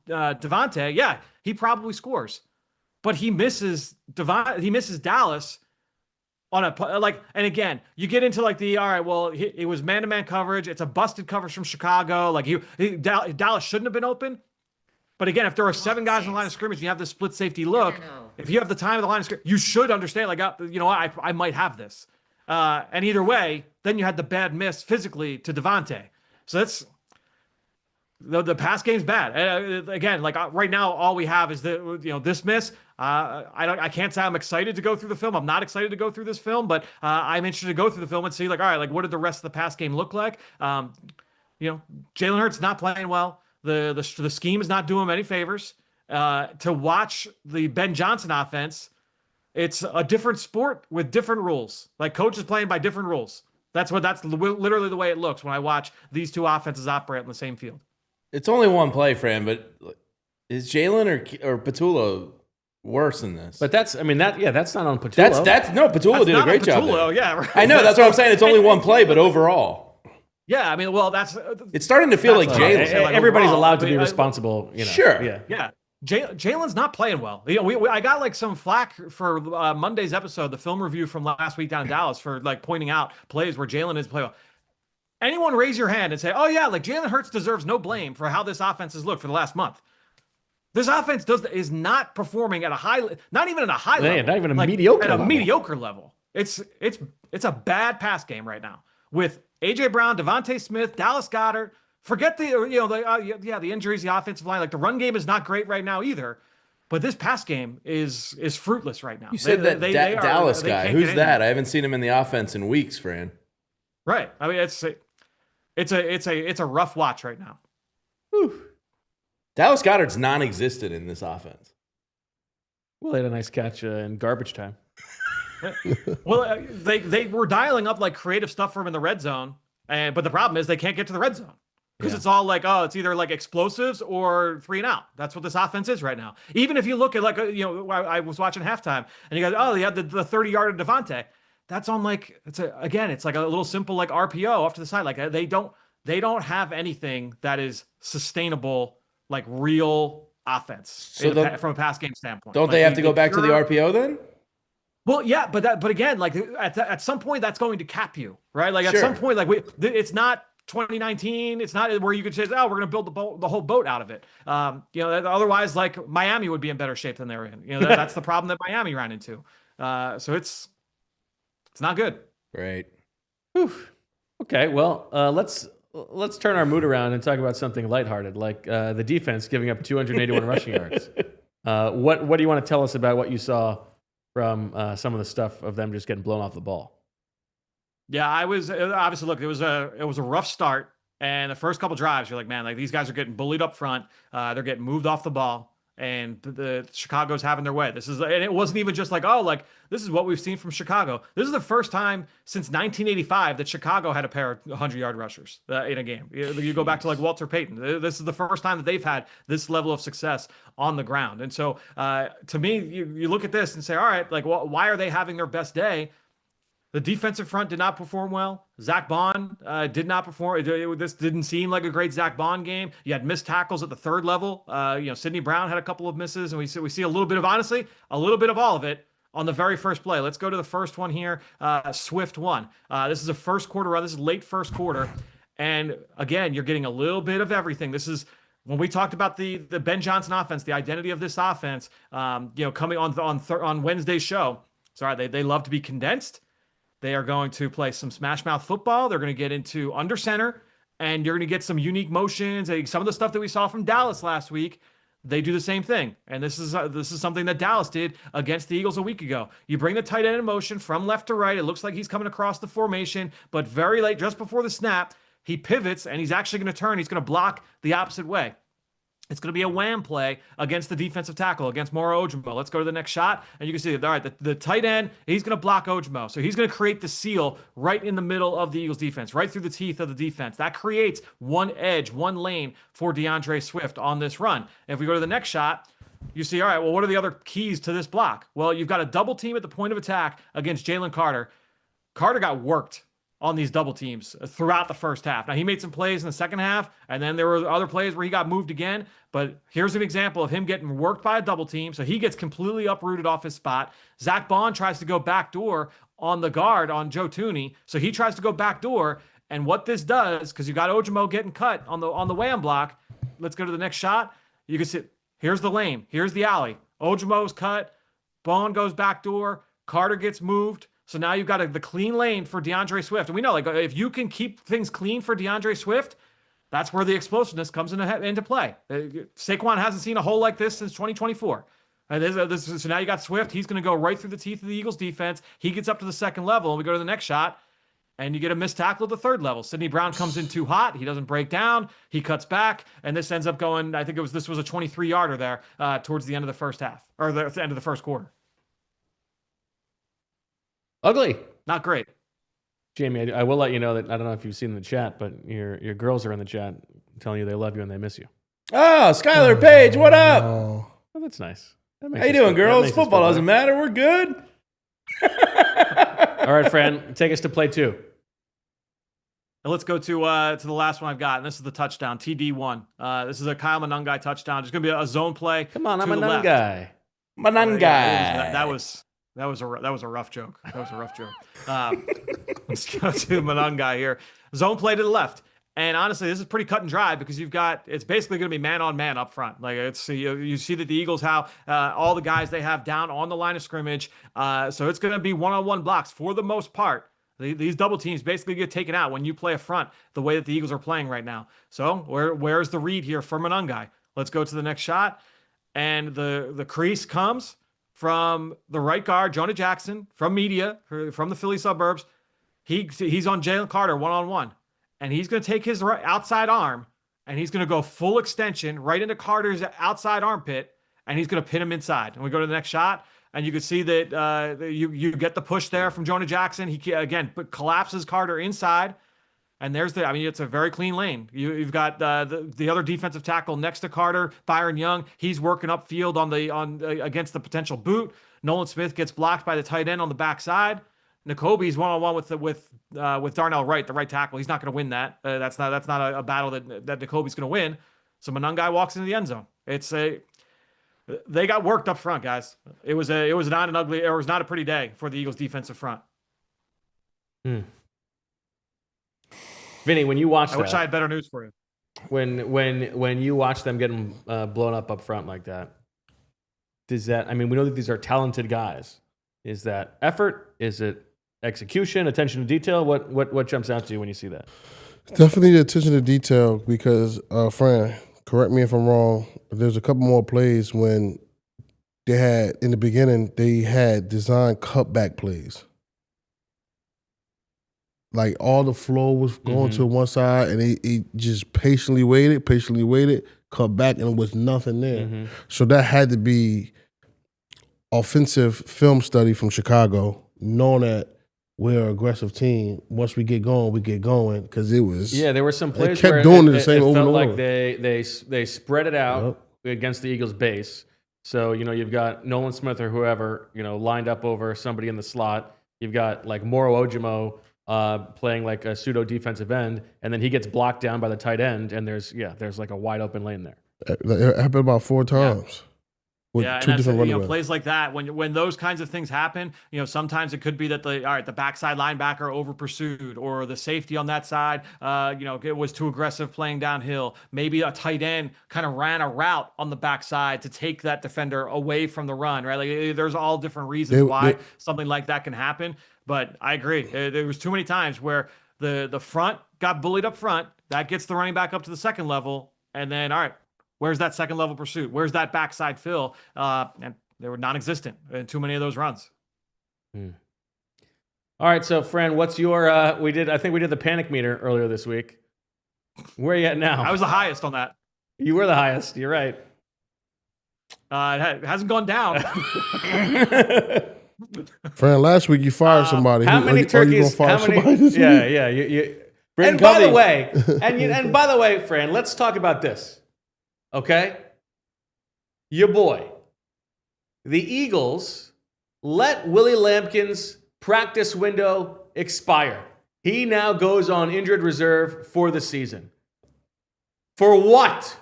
DeVonta, yeah, he probably scores. But he misses Dallas on a like, and again, you get into like all right, well, it was man-to-man coverage. It's a busted coverage from Chicago. Like Dallas shouldn't have been open. But again, if there are 7 guys in the line of scrimmage, and you have this split safety look. If you have the time of the line of scrimmage, you should understand. Like, you know what, I might have this. And either way, then you had the bad miss physically to DeVonta. So that's the pass game's bad. Again, like right now, all we have is this miss. I can't say I'm excited to go through the film. I'm not excited to go through this film, but I'm interested to go through the film and see, like, all right, like what did the rest of the pass game look like? Jalen Hurts not playing well. The scheme is not doing him any favors. To watch the Ben Johnson offense, it's a different sport with different rules. Like coaches playing by different rules. That's literally the way it looks when I watch these two offenses operate on the same field.
It's only one play, Fran, but is Jalen or Patullo worse than this?
But that's not on Patullo.
Patullo did a great job there.
Yeah, right.
I know, that's what I'm saying. It's only one play, but overall.
Yeah, I mean, well,
it's starting to feel like Jalen.
Everybody's allowed to be responsible.
Sure.
Yeah. Jalen's not playing well. I got like some flack for Monday's episode, the film review from last week down in Dallas, for like pointing out plays where Jalen is playing well. Anyone raise your hand and say, oh yeah, like Jalen Hurts deserves no blame for how this offense has looked for the last month. This offense is not performing at a high, not even at a high level.
Not even a mediocre level.
At a mediocre level. It's a bad pass game right now with A.J. Brown, DeVonta Smith, Dallas Goedert. Forget the injuries, the offensive line. Like the run game is not great right now either. But this pass game is fruitless right now.
You said Dallas guy. Who's that? I haven't seen him in the offense in weeks, Fran.
Right. I mean, it's a rough watch right now.
Whew. Dallas Goedert's non-existent in this offense.
Well, they had a nice catch in garbage time.
Well, they were dialing up like creative stuff for him in the red zone, but the problem is they can't get to the red zone because it's all like, it's either like explosives or 3 and out. That's what this offense is right now. Even if you look at I was watching halftime and you guys, they had the 30-yard of DeVonta. That's on like it's like a little simple like RPO off to the side. Like they don't have anything that is sustainable, like real offense from a pass game standpoint.
Don't they have to go back to the RPO then?
Well, yeah, but again, like at some point that's going to cap you, right? Like at some point, like it's not 2019. It's not where you could say, we're going to build the whole boat out of it. Otherwise, like Miami would be in better shape than they're in. That's the problem that Miami ran into. So it's not good.
Right.
Whew. Okay, well, let's turn our mood around and talk about something lighthearted, like the defense giving up 281 rushing yards. What do you want to tell us about what you saw from some of the stuff of them just getting blown off the ball?
Yeah, obviously, look, it was a rough start, and the first couple drives, you're like, man, like these guys are getting bullied up front. They're getting moved off the ball. And the Chicago's having their way. And it wasn't even just like, this is what we've seen from Chicago. This is the first time since 1985 that Chicago had a pair of 100-yard rushers in a game. You go back to like Walter Payton. This is the first time that they've had this level of success on the ground. And so to me, you look at this and say, all right, like, why are they having their best day? The defensive front did not perform well. Zach Bond did not perform. This didn't seem like a great Zach Bond game. You had missed tackles at the third level. Sidney Brown had a couple of misses, and we see a little bit of all of it on the very first play. Let's go to the first one here. Swift one. This is a first quarter run. This is late first quarter. And again, you're getting a little bit of everything. This is when we talked about the Ben Johnson offense, the identity of this offense, coming on Wednesday's show. Sorry, they love to be condensed. They are going to play some smash mouth football. They're going to get into under center, and you're going to get some unique motions. Some of the stuff that we saw from Dallas last week, they do the same thing. And this is something that Dallas did against the Eagles a week ago. You bring the tight end in motion from left to right. It looks like he's coming across the formation, but very late, just before the snap, he pivots, and he's actually going to turn. He's going to block the opposite way. It's going to be a wham play against the defensive tackle, against Moro Ojomo. Let's go to the next shot, and you can see, all right, the tight end, he's going to block Ojomo. So he's going to create the seal right in the middle of the Eagles defense, right through the teeth of the defense. That creates one edge, one lane for DeAndre Swift on this run. And if we go to the next shot, you see, all right, well, what are the other keys to this block? Well, you've got a double team at the point of attack against Jalen Carter. Carter got worked on these double teams throughout the first half. Now, he made some plays in the second half, and then there were other plays where he got moved again. But here's an example of him getting worked by a double team. So he gets completely uprooted off his spot. Zach Bond tries to go backdoor on the guard on Joe Thuney. So he tries to go backdoor. And what this does, because you got Ojimo getting cut on the wham block. Let's go to the next shot. You can see, here's the lane. Here's the alley. Ojimo's cut. Bowen goes backdoor. Carter gets moved. So now you've got the clean lane for DeAndre Swift. And we know, like, if you can keep things clean for DeAndre Swift, that's where the explosiveness comes into play. Saquon hasn't seen a hole like this since 2024. So now you got Swift. He's going to go right through the teeth of the Eagles defense. He gets up to the second level, and we go to the next shot, and you get a missed tackle at the third level. Sidney Brown comes in too hot. He doesn't break down. He cuts back, and this ends up going, I think this was a 23-yarder there towards the end of the first half, or the end of the first quarter.
Ugly.
Not great.
Jamie, I will let you know that, I don't know if you've seen the chat, but your girls are in the chat telling you they love you and they miss you.
Oh, Skylar Page, what up?
Oh, that's nice.
How you doing, girls? Football doesn't matter. We're good.
All right, Fran, take us to play 2.
And let's go to the last one I've got, and this is the touchdown, TD1. This is a Kyle Monangai touchdown. There's going to be a zone play.
Come on, I'm a nun guy.
Monangai.
That was a rough joke. Let's go to Monangai here. Zone play to the left. And honestly, this is pretty cut and dry because it's basically going to be man on man up front. Like you see that the Eagles, how all the guys they have down on the line of scrimmage. So it's going to be one-on-one blocks for the most part. These double teams basically get taken out when you play a front the way that the Eagles are playing right now. So where's the read here for Monangai? Let's go to the next shot. And the crease comes from the right guard, Jonah Jackson, from media, from the Philly suburbs. He's on Jalen Carter one-on-one. And he's going to take his outside arm, and he's going to go full extension right into Carter's outside armpit, and he's going to pin him inside. And we go to the next shot, and you can see that you get the push there from Jonah Jackson. He, again, collapses Carter inside. And it's a very clean lane. You've got the other defensive tackle next to Carter, Byron Young. He's working upfield against the potential boot. Nolan Smith gets blocked by the tight end on the backside. Nakobe's one-on-one with Darnell Wright, the right tackle. He's not going to win that. That's not a battle that Nakobe's going to win. So Monangai walks into the end zone. They got worked up front, guys. It was not a pretty day for the Eagles defensive front.
Vinny, when you watch
I wish I had better news for you.
When you watch them getting blown up front like that, we know that these are talented guys. Is that effort? Is it execution, attention to detail? What jumps out to you when you see that?
Definitely the attention to detail because, Fran, correct me if I'm wrong, there's a couple more plays when in the beginning, they had designed cutback plays. Like all the flow was going to one side and he just patiently waited, cut back, and it was nothing there. So that had to be offensive film study from Chicago, knowing that we're an aggressive team. Once we get going, because it was.
Yeah, there were some plays
they kept
where
doing it the same over
felt
and
like
over.
they spread it out against the Eagles' base. So you've got Nolan Smith or whoever lined up over somebody in the slot. You've got like Moro Ojimo playing like a pseudo defensive end, and then he gets blocked down by the tight end, and there's like a wide open lane there.
It happened about 4 times. With two different running
plays like that, when those kinds of things happen, sometimes it could be that the backside linebacker over pursued, or the safety on that side, it was too aggressive playing downhill. Maybe a tight end kind of ran a route on the backside to take that defender away from the run, right? Like there's all different reasons why something like that can happen. But I agree, there was too many times where the front got bullied up front. That gets the running back up to the second level, and then all right. Where's that second level pursuit? Where's that backside fill? And they were non-existent in too many of those runs.
All right, so Fran, what's your? I think we did the panic meter earlier this week. Where are you at now?
I was the highest on that.
You were the highest. You're right.
It hasn't gone down.
Fran, last week you fired somebody.
How many turkeys?
Somebody this week?
Yeah. And by the way, Fran, let's talk about this. Okay? Your boy. The Eagles let Willie Lampkin's practice window expire. He now goes on injured reserve for the season. For what?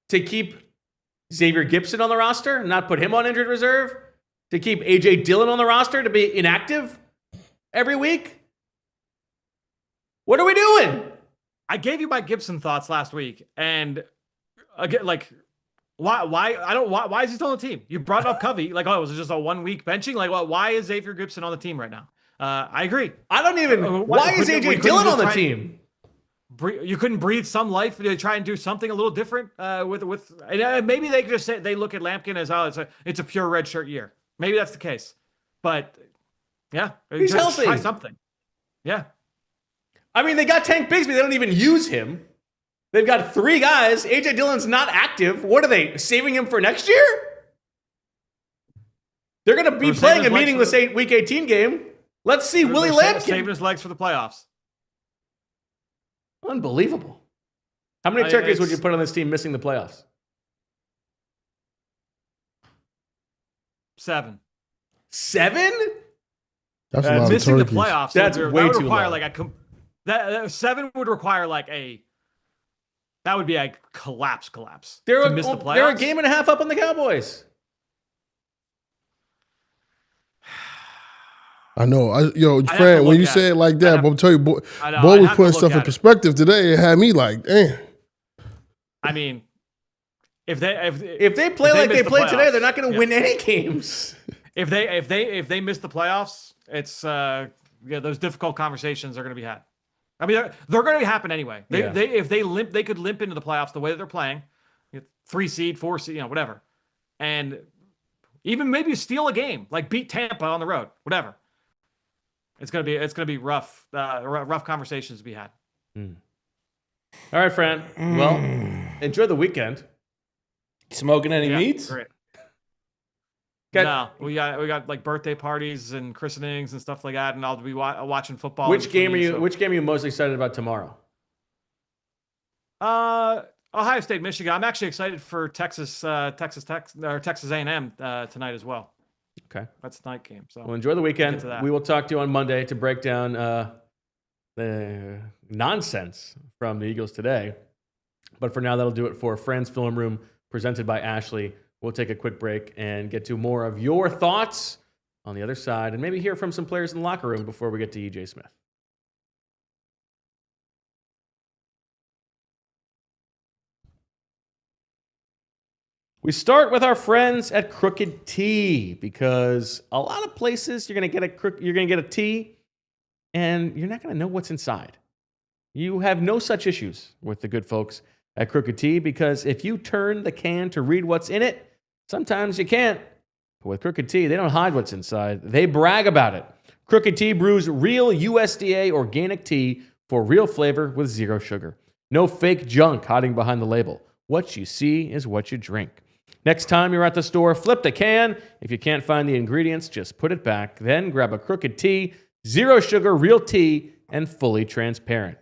To keep Xavier Gipson on the roster, not put him on injured reserve? To keep A.J. Dillon on the roster to be inactive? every week? What are we doing?
I gave you my Gibson thoughts last week, and again, like, why is he still on the team? You brought up Covey, like, oh, was it just a 1 week benching? Like, why is Xavier Gibson on the team right now? I agree.
I don't even. Why is AJ Dillon on the team?
You couldn't breathe some life to try and do something a little different with maybe they could just say they look at Lampkin as it's a pure red shirt year. Maybe that's the case, but yeah,
he's healthy.
Try something. Yeah,
I mean they got Tank Bigsby. They don't even use him. They've got 3 guys. AJ Dillon's not active. What are they saving him for next year? They're going to be playing a meaningless week 18 game. Let's see Willie Lampkin
saving his legs for the playoffs.
Unbelievable. How many turkeys would you put on this team missing the playoffs?
7.
7?
That's a lot
missing
of
the playoffs.
That's way too low.
Like that 7 would require that would be a collapse.
They're
a
game and a half up on the Cowboys.
I know. Fran, when you say it like that, but I'm telling you, Bo was putting stuff in perspective today. It had me like, damn.
I mean, if
they play like they played today, they're not going to win any games.
If they miss the playoffs, it's those difficult conversations are going to be had. I mean, they're going to happen anyway. If they could limp into the playoffs the way that they're playing, 3 seed, 4 seed, whatever, and even maybe steal a game, like beat Tampa on the road, whatever. It's gonna be rough. Rough conversations to be had.
All right, Fran. Well, enjoy the weekend.
Smoking any meats?
Great. No, we got like birthday parties and christenings and stuff like that, and I'll be watching football.
Which game are you most excited about tomorrow?
Ohio State, Michigan. I'm actually excited for Texas A&M tonight as well.
Okay,
that's the night game. So
well, enjoy the weekend. We will talk to you on Monday to break down the nonsense from the Eagles today. But for now, that'll do it for Fran's Film Room, presented by Ashley. We'll take a quick break and get to more of your thoughts on the other side, and maybe hear from some players in the locker room before we get to EJ Smith. We start with our friends at Crooked Tea, because a lot of places you're going to get a tea and you're not going to know what's inside. You have no such issues with the good folks at Crooked Tea, because if you turn the can to read what's in it, sometimes you can't. But with Crooked Tea, they don't hide what's inside. They brag about it. Crooked Tea brews real USDA organic tea for real flavor with 0 sugar. No fake junk hiding behind the label. What you see is what you drink. Next time you're at the store, flip the can. If you can't find the ingredients, just put it back. Then grab a Crooked Tea, 0 sugar, real tea, and fully transparent.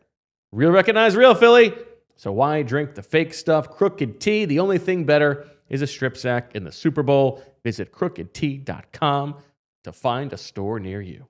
Real recognize real, Philly. So why drink the fake stuff? Crooked Tea, the only thing better is a strip sack in the Super Bowl. Visit crookedtea.com to find a store near you.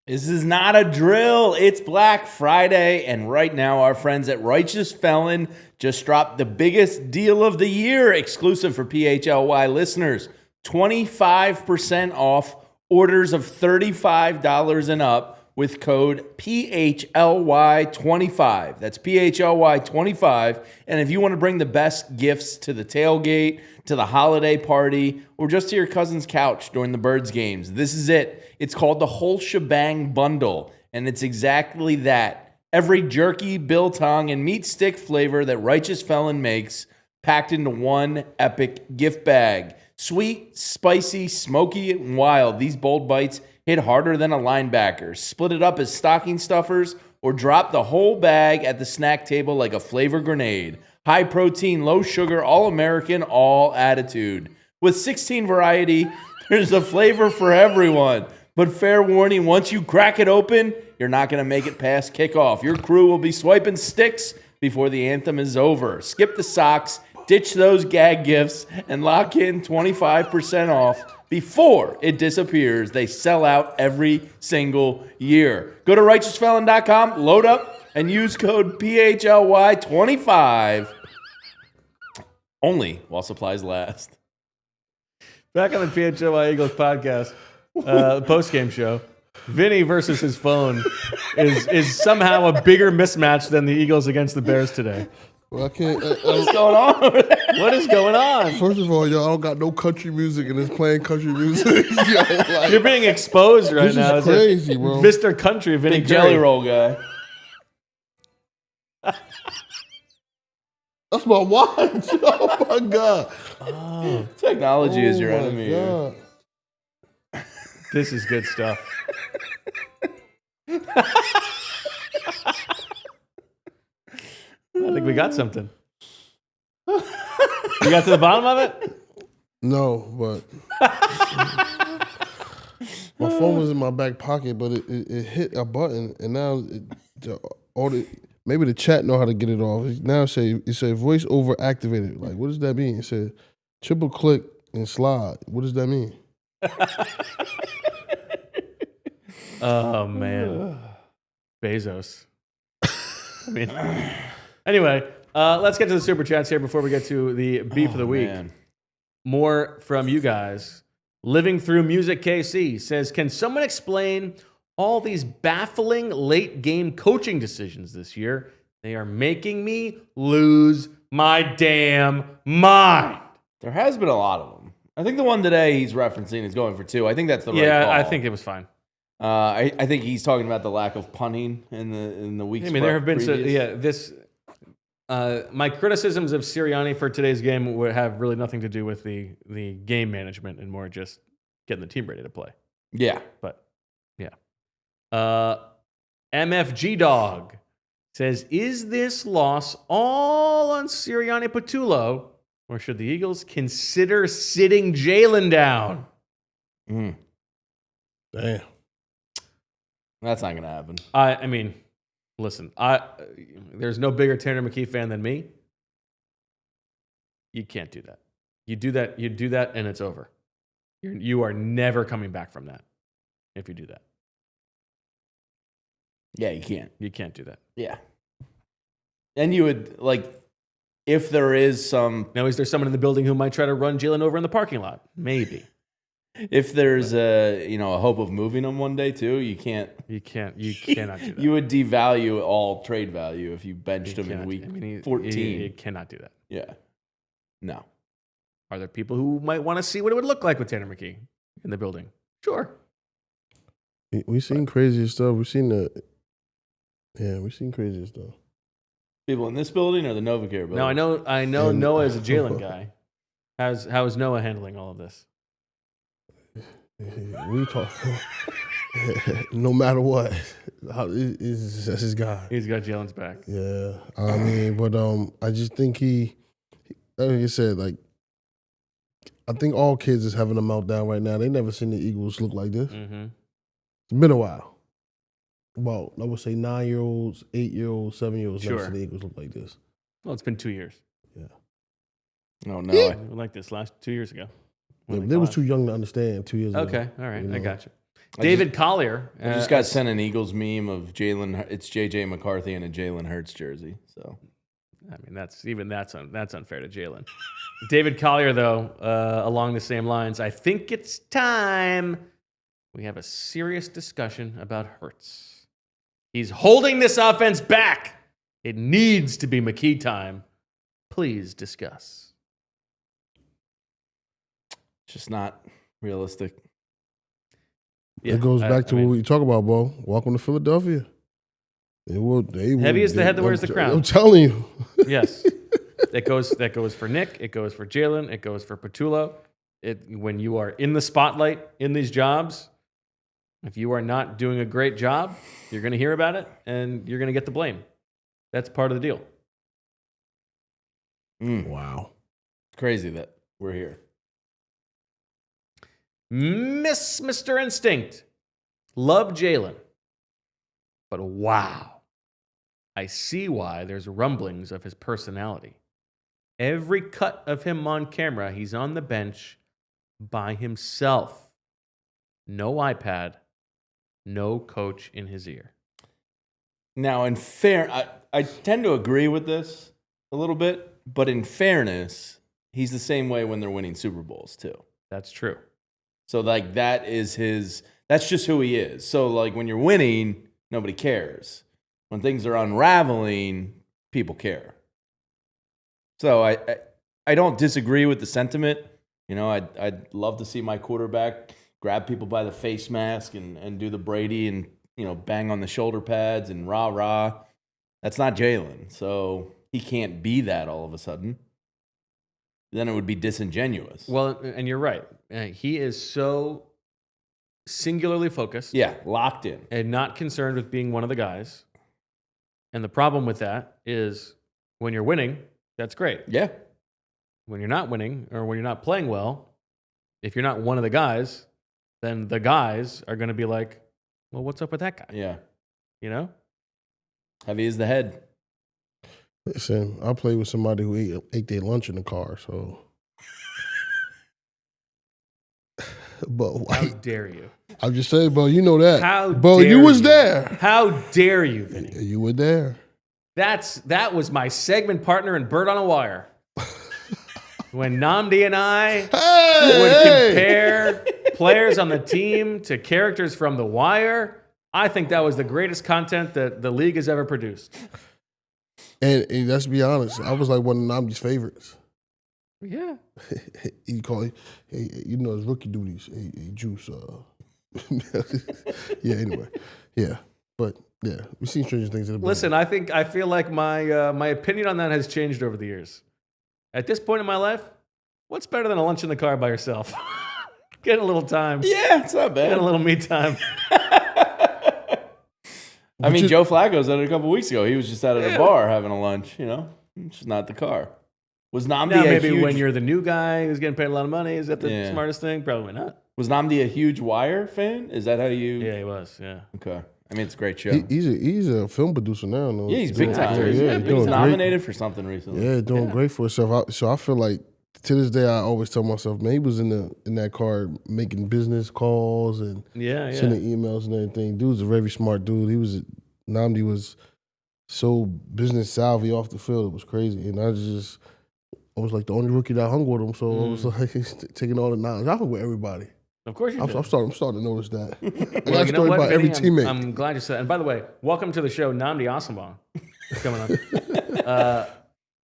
This is not a drill. It's Black Friday, and right now our friends at Righteous Felon just dropped the biggest deal of the year, exclusive for PHLY listeners. 25% off orders of $35 and up with code PHLY25. That's PHLY25. And if you want to bring the best gifts to the tailgate, to the holiday party, or just to your cousin's couch during the Birds games, this is it. It's called the Whole Shebang Bundle, and it's exactly that. Every jerky, biltong, and meat stick flavor that Righteous Felon makes, packed into one epic gift bag. Sweet, spicy, smoky, and wild, these bold bites hit harder than a linebacker. Split it up as stocking stuffers, or drop the whole bag at the snack table like a flavor grenade. High protein, low sugar, all American, all attitude. With 16 variety, there's a flavor for everyone. But fair warning, once you crack it open, you're not going to make it past kickoff. Your crew will be swiping sticks before the anthem is over. Skip the socks, ditch those gag gifts, and lock in 25% off before it disappears. They sell out every single year. Go to righteousfelon.com, load up, and use code PHLY25. Only while supplies last.
Back on the PHLY Eagles podcast, the postgame show. Vinny versus his phone is somehow a bigger mismatch than the Eagles against the Bears today.
Well, I can't.
What's going on over there?
What is going on?
First of all, y'all don't got no country music and it's playing country music. Yo, like,
You're being exposed right
this
now.
is crazy, bro.
Mr. Country, Vinny
Big jelly
Curry.
roll guy.
That's my watch. Oh my god.
Technology is your
Oh, my
enemy.
God.
This is good stuff. I think we got something. You got to the bottom of it?
No, but my phone was in my back pocket, but it hit a button, and now maybe the chat know how to get it off. Now it say voice over activated. Like, what does that mean? It said triple click and slide. What does that mean?
Oh, man. Bezos. I mean, anyway, let's get to the Super Chats here before we get to the beef of the week.
Man.
More from you guys. Living Through Music KC says, can someone explain all these baffling late game coaching decisions this year? They are making me lose my damn mind.
There has been a lot of them. I think the one today he's referencing is going for 2. I think that's the right
Yeah,
call.
I think it was fine.
I think he's talking about the lack of punting in the weeks.
I mean, there have been my criticisms of Sirianni for today's game would have really nothing to do with the game management and more just getting the team ready to play.
Yeah.
But yeah. MFG Dog says, is this loss all on Sirianni Patullo, or should the Eagles consider sitting Jalen down?
Mm.
Damn.
That's not going to happen.
I mean, listen, there's no bigger Tanner McKee fan than me. You can't do that. You do that, and it's over. You are never coming back from that if you do that.
Yeah, you can't.
You can't do that.
Yeah. And you would, if there is some...
Now, is there someone in the building who might try to run Jalen over in the parking lot? Maybe.
If there's a hope of moving him one day too, you cannot do that. You would devalue all trade value if you benched him in week 14.
You cannot do that.
Yeah. No.
Are there people who might want to see what it would look like with Tanner McKee in the building? Sure.
We've seen crazier stuff. We've seen crazier stuff.
People in this building or the NovaCare building?
No, I know Noah is a Jalen guy. How is Noah handling all of this?
We talk. No matter what, that's his guy.
He's got Jalen's back.
Yeah, I mean, but I just think he, like you said, I think all kids is having a meltdown right now. They never seen the Eagles look like this.
Mm-hmm.
It's been a while. Well, I would say 9-year-olds, 8-year-olds, 7-year-olds never
Sure.
seen the Eagles look like this.
Well, it's been 2 years.
Yeah.
Oh no.
We were like this 2 years ago.
They was too young to understand 2 years ago.
Okay, all right, I got you.
I
David Collier.
I just got sent an Eagles meme of Jalen. It's JJ McCarthy in a Jalen Hurts jersey. So,
I mean, that's unfair to Jalen. David Collier, though, along the same lines, I think it's time we have a serious discussion about Hurts. He's holding this offense back. It needs to be McKee time. Please discuss.
just not realistic.
Yeah, it goes back to what we talk about, Bo. Welcome to Philadelphia.
Heavy is the head that wears the crown.
I'm telling you.
Yes. That goes for Nick. It goes for Jalen. It goes for Patullo. When you are in the spotlight in these jobs, if you are not doing a great job, you're going to hear about it and you're going to get the blame. That's part of the deal.
Wow.
Crazy that we're here.
Mr. Instinct. Love Jalen. But wow. I see why there's rumblings of his personality. Every cut of him on camera, he's on the bench by himself. No iPad, no coach in his ear.
Now, in I tend to agree with this a little bit, but in fairness, he's the same way when they're winning Super Bowls too.
That's true.
So that's That's just who he is. So, like, when you're winning, nobody cares. When things are unraveling, people care. So I don't disagree with the sentiment. You know, I'd love to see my quarterback grab people by the face mask and do the Brady and, you know, bang on the shoulder pads and rah-rah. That's not Jalen. So he can't be that all of a sudden. Then it would be disingenuous.
Well, and you're right. He is so singularly focused.
Yeah, locked in.
And not concerned with being one of the guys. And the problem with that is when you're winning, that's great.
Yeah.
When you're not winning or when you're not playing well, if you're not one of the guys, then the guys are going to be like, well, what's up with that guy?
Yeah.
You know?
Heavy is the head.
Listen, I played with somebody who ate their lunch in the car, so. But
how dare you?
I'm just saying, bro, you know that.
How
Bo,
dare
you was there.
How dare you, Vinny?
You were there.
That was my segment partner in Bird on a Wire. When Nnamdi and I would compare players on the team to characters from The Wire, I think that was the greatest content that the league has ever produced.
And let's be honest, I was like one of Nnamdi's favorites.
Yeah.
He called it, hey, you know, his rookie duties. Hey, Juice. Yeah, anyway. Yeah. But, yeah, we've seen stranger things in the
Listen, I feel like my opinion on that has changed over the years. At this point in my life, what's better than a lunch in the car by yourself? Get a little time.
Yeah, it's not bad.
Get a little me time.
I mean, Joe Flacco's at it a couple weeks ago. He was just out at a bar having a lunch, you know? It's just not the car. Was Nnamdi
now, maybe when you're the new guy who's getting paid a lot of money, is that the smartest thing? Probably not.
Was Nnamdi a huge Wire fan? Is that how you...
Yeah, he was, yeah.
Okay. I mean, it's a great show.
He's a film producer now. No?
Yeah, he's big time.
Yeah,
he's nominated for something recently.
Yeah, doing great for himself. So I feel like, to this day, I always tell myself, man, he was in that car making business calls and sending emails and everything. Dude's a very smart dude. Nnamdi was so business savvy off the field. It was crazy. And I was like the only rookie that hung with him. So I was like taking all the knowledge. I hung with everybody.
Of course you did.
I'm starting to notice that. I
Well,
got a story about every teammate.
I'm glad you said that. And by the way, welcome to the show, Nnamdi Asomugha. Coming up.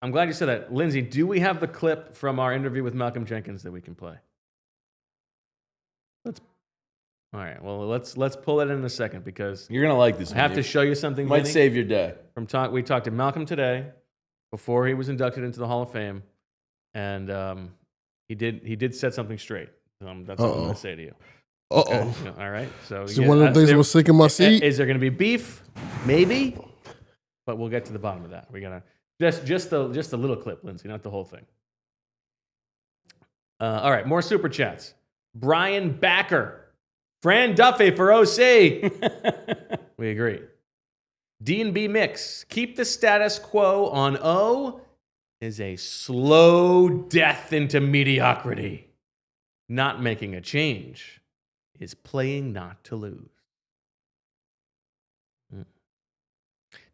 I'm glad you said that. Lindsay, do we have the clip from our interview with Malcolm Jenkins that we can play? All right. Well, let's pull that in a second because
you're gonna like this.
I have to show you something.
Might save your day.
We talked to Malcolm today before he was inducted into the Hall of Fame, and he did set something straight. That's what I'm going to say to you. Okay. All right. So
one of the things that was sinking my seat.
Is there going to be beef? Maybe, but we'll get to the bottom of that. We're gonna just a little clip, Lindsay, not the whole thing. All right. More super chats. Brian Backer, Fran Duffy for OC. We agree. D&B Mix. Keep the status quo on O is a slow death into mediocrity. Not making a change is playing not to lose.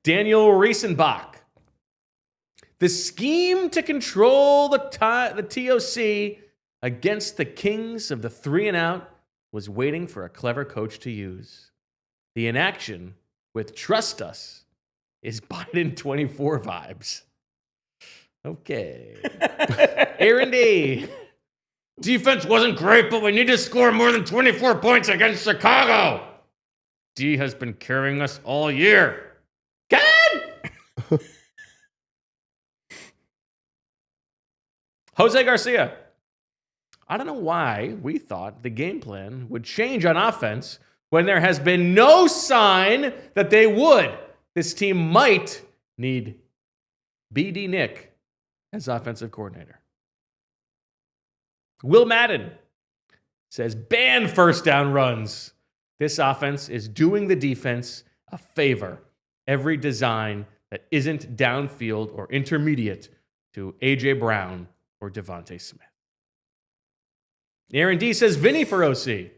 Daniel Riesenbach. The scheme to control the TOC against the kings of the 3 and out was waiting for a clever coach to use. The inaction with trust us is Biden 24 vibes. Okay. Aaron D. Defense wasn't great, but we need to score more than 24 points against Chicago. D has been carrying us all year. God! Jose Garcia. I don't know why we thought the game plan would change on offense when there has been no sign that they would. This team might need BD Nick as offensive coordinator. Will Madden says, ban first down runs. This offense is doing the defense a favor. Every design that isn't downfield or intermediate to A.J. Brown or DeVonta Smith. Aaron D says, Vinny for OC.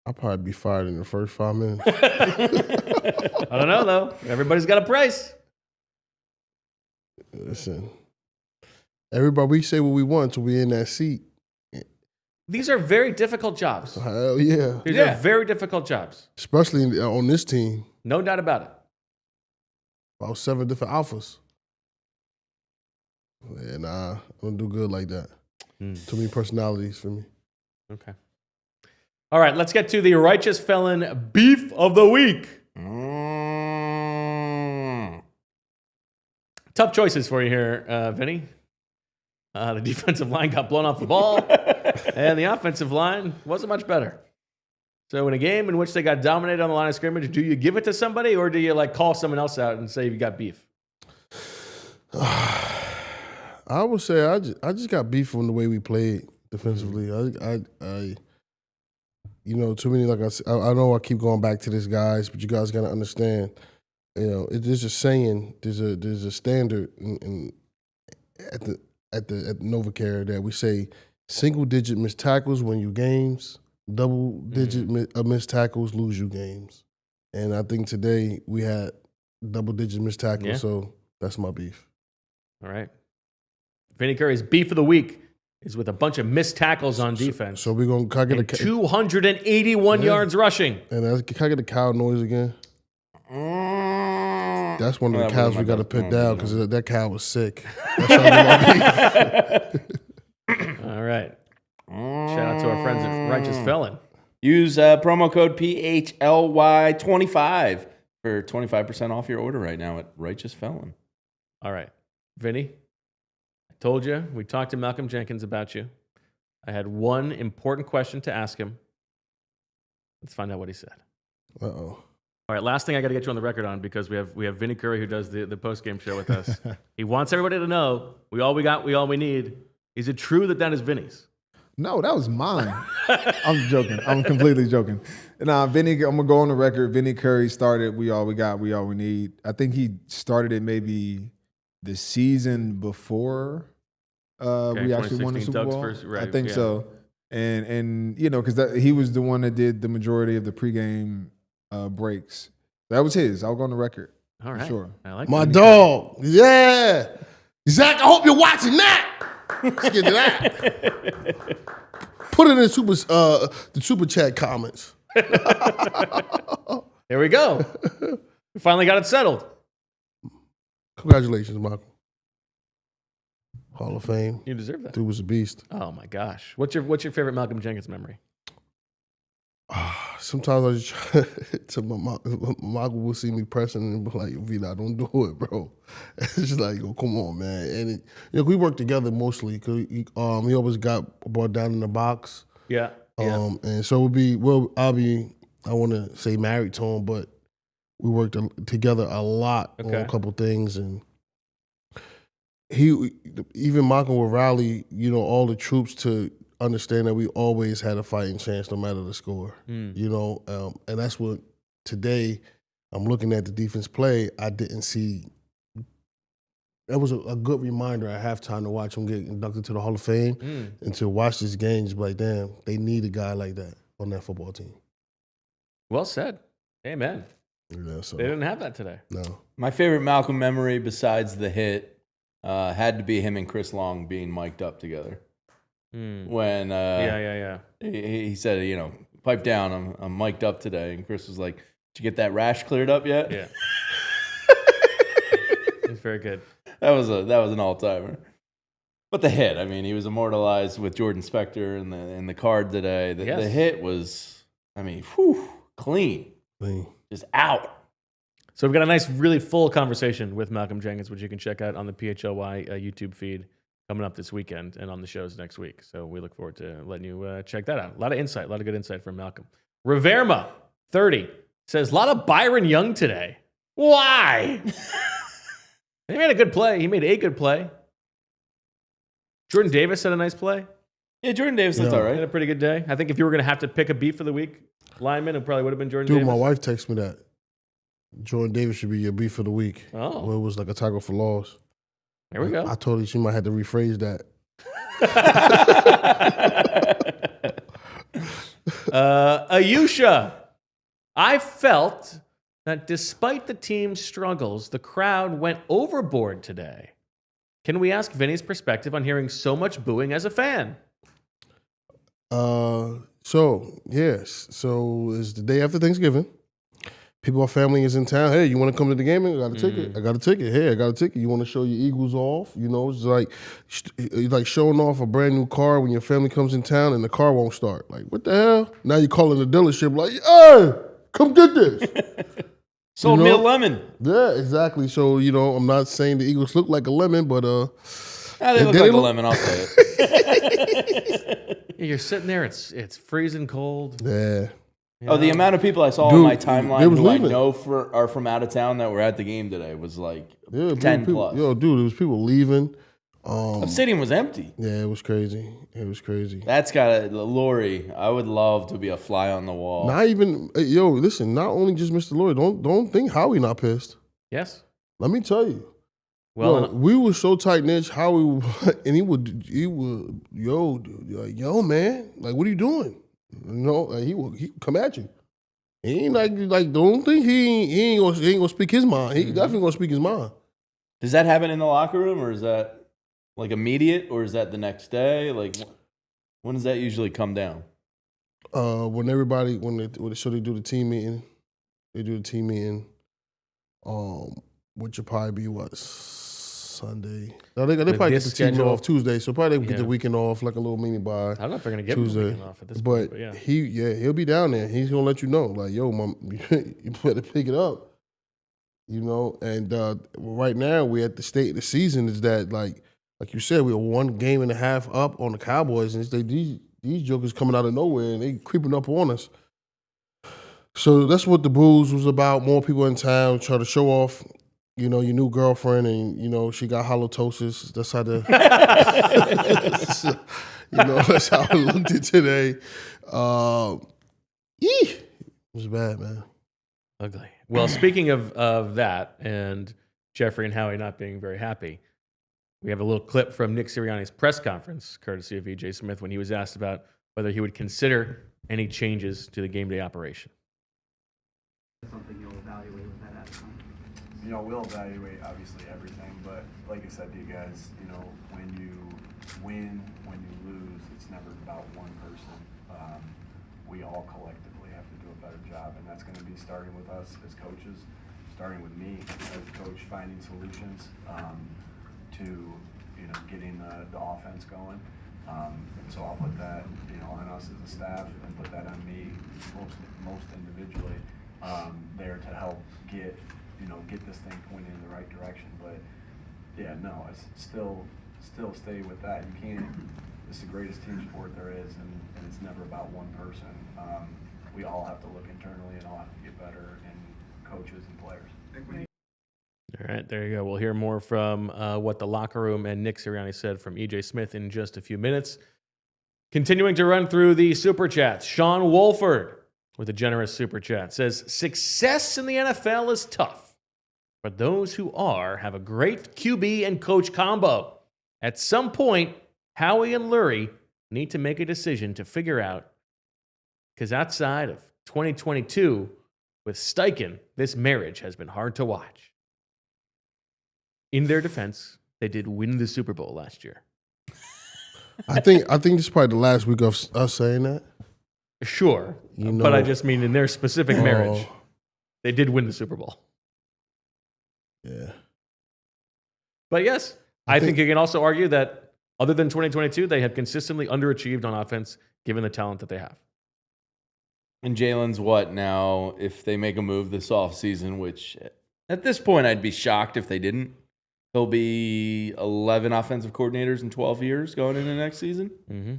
I'll probably be fired in the first 5 minutes.
I don't know, though. Everybody's got a price.
Listen, everybody, we say what we want until we're in that seat.
These are very difficult jobs.
Hell yeah.
These are very difficult jobs.
Especially on this team.
No doubt about it.
About 7 different alphas. Yeah, nah, I don't do good like that. Too many personalities for me.
Okay. All right, let's get to the Righteous Felon Beef of the Week. Tough choices for you here, Vinny. The defensive line got blown off the ball, and the offensive line wasn't much better. So in a game in which they got dominated on the line of scrimmage, do you give it to somebody, or do you call someone else out and say you got beef?
I would say I just got beef from the way we played defensively. I too many, like I said, I know I keep going back to this, guys, but you guys got to understand, there's a saying, there's a standard at the NovaCare that we say single-digit missed tackles win you games, double-digit missed tackles lose you games. And I think today we had double-digit missed tackles, so that's my beef.
All right. Vinny Curry's beef of the week is with a bunch of missed tackles on defense.
So we're going to get
281 yards rushing.
And can I get the cow noise again? That's one of the cows we got to put down because that cow was sick. That's my beef.
All right. Shout out to our friends at Righteous Felon.
Use promo code PHLY25 for 25% off your order right now at Righteous Felon.
All right. Vinny, I told you, we talked to Malcolm Jenkins about you. I had one important question to ask him. Let's find out what he said.
Uh-oh.
All right, last thing I got to get you on the record on because we have Vinny Curry who does the post-game show with us. He wants everybody to know we all we need. Is it true that is Vinny's?
No, that was mine. I'm joking. I'm completely joking. Nah, Vinny, I'm going to go on the record. Vinny Curry started We All We Got, We All We Need. I think he started it maybe the season before we actually won the Super Bowl. I think so. And because he was the one that did the majority of the pregame breaks. That was his. I'll go on the record.
All right.
Sure.
I like
my dog. Yeah. Zach, I hope you're watching that. Let's get to that. Put it in the SuperChat comments.
There we go. We finally got it settled.
Congratulations, Michael. Hall of Fame.
You deserve that.
Dude was a beast.
Oh my gosh. What's your favorite Malcolm Jenkins memory?
Sometimes I just try to Michael will see me pressing and be like, Vida, don't do it, bro. It's just like, come on, man. And we worked together mostly because he always got brought down in the box.
Yeah.
And so I want to say married to him, but we worked together a lot on a couple things, and even Michael would rally, all the troops to understand that we always had a fighting chance no matter the score, and that's what today I'm looking at the defense play. I didn't see. That was a good reminder at halftime to watch him get inducted to the Hall of Fame and to watch this game just be like, damn, they need a guy like that on that football team.
Well said. Amen.
Yeah, so,
they didn't have that today.
No.
My favorite Malcolm memory besides the hit had to be him and Chris Long being mic'd up together. When he said, pipe down, I'm mic'd up today. And Chris was like, did you get that rash cleared up yet?
Yeah. It's very good.
That was an all-timer. But the hit, he was immortalized with Jordan Spector in the card today. The hit was, clean. Just out.
So we've got a nice, really full conversation with Malcolm Jenkins, which you can check out on the PHLY YouTube feed coming up this weekend and on the shows next week. So we look forward to letting you check that out. A lot of insight, a lot of good insight from Malcolm. Riverma, 30, says, a lot of Byron Young today. Why? He made a good play. He made a good play. Jordan Davis had a nice play.
Yeah, Jordan Davis looked all right.
Had a pretty good day. I think if you were going to have to pick a beef for the week, lineman, it probably would have been Jordan Davis.
My wife texted me that. Jordan Davis should be your beef of the week.
Oh.
Where it was like a tackle for loss.
There we go.
I told her she might have to rephrase that.
Ayusha, I felt that despite the team's struggles, the crowd went overboard today. Can we ask Vinny's perspective on hearing so much booing as a fan?
So it's the day after Thanksgiving. People, our family is in town. Hey, you want to come to the game? I got a ticket. I got a ticket. Hey, I got a ticket. You want to show your Eagles off? It's like showing off a brand new car when your family comes in town and the car won't start. Like, what the hell? Now you're calling the dealership like, hey, come get this.
Sold me a lemon.
Yeah, exactly. So, I'm not saying the Eagles look like a lemon, but
they look like a lemon, I'll say it.
You're sitting there, it's freezing cold.
Yeah.
The amount of people I saw on my timeline who I know are from out of town that were at the game today was like 10 plus.
Yo, dude, there was people leaving.
The stadium was empty.
Yeah, it was crazy.
That's got Lurie. I would love to be a fly on the wall.
Not even, listen, not only just Mr. Lurie. Don't think Howie not pissed.
Yes.
Let me tell you.
Well,
we were so tight knit. Howie, and he would, yo, man, like, what are you doing? He would come at you. He ain't like don't think he ain't gonna speak his mind. He definitely gonna speak his mind.
Does that happen in the locker room, or is that like immediate, or is that the next day? Like, when does that usually come down?
When everybody they do the team meeting, which will probably be Sunday. No, they probably get the team off Tuesday, so probably they get the weekend off, like a little mini bye.
I don't know if they're gonna get
Tuesday.
the weekend off at this point. But
he'll be down there. He's gonna let you know, like, yo, mom, you better pick it up. And right now we're at the state of the season is that like you said, we're 1.5 games up on the Cowboys, and these jokers coming out of nowhere and they creeping up on us. So that's what the booze was about. More people in town try to show off. Your new girlfriend, and she got halitosis. That's how that's how I looked at today. It was bad, man.
Ugly. Well, speaking of that, and Jeffrey and Howie not being very happy, we have a little clip from Nick Sirianni's press conference, courtesy of EJ Smith, when he was asked about whether he would consider any changes to the game day operation.
Something you'll evaluate with that outcome.
We'll evaluate obviously everything, but like I said to you guys, when you win, when you lose, it's never about one person. We all collectively have to do a better job, and that's going to be starting with us as coaches, starting with me as a coach, finding solutions to getting the offense going. So I'll put that on us as a staff, and put that on me most individually there to help get this thing pointed in the right direction. But it's still stay with that. You can't. It's the greatest team sport there is, and it's never about one person. We all have to look internally and all have to get better, and coaches and players.
All right, there you go. We'll hear more from what the locker room and Nick Sirianni said from EJ Smith in just a few minutes. Continuing to run through the super chats, Sean Wolford with a generous super chat says, "Success in the NFL is tough, but those who have a great QB and coach combo. At some point, Howie and Lurie need to make a decision to figure out, because outside of 2022 with Steichen, this marriage has been hard to watch." In their defense, they did win the Super Bowl last year.
I think this is probably the last week of us saying that.
Sure, but I just mean in their specific marriage, they did win the Super Bowl.
Yeah.
But yes, I think you can also argue that other than 2022, they have consistently underachieved on offense given the talent that they have.
And Jalen's what now if they make a move this offseason, which at this point I'd be shocked if they didn't. He'll be 11 offensive coordinators in 12 years going into next season.
Mm-hmm.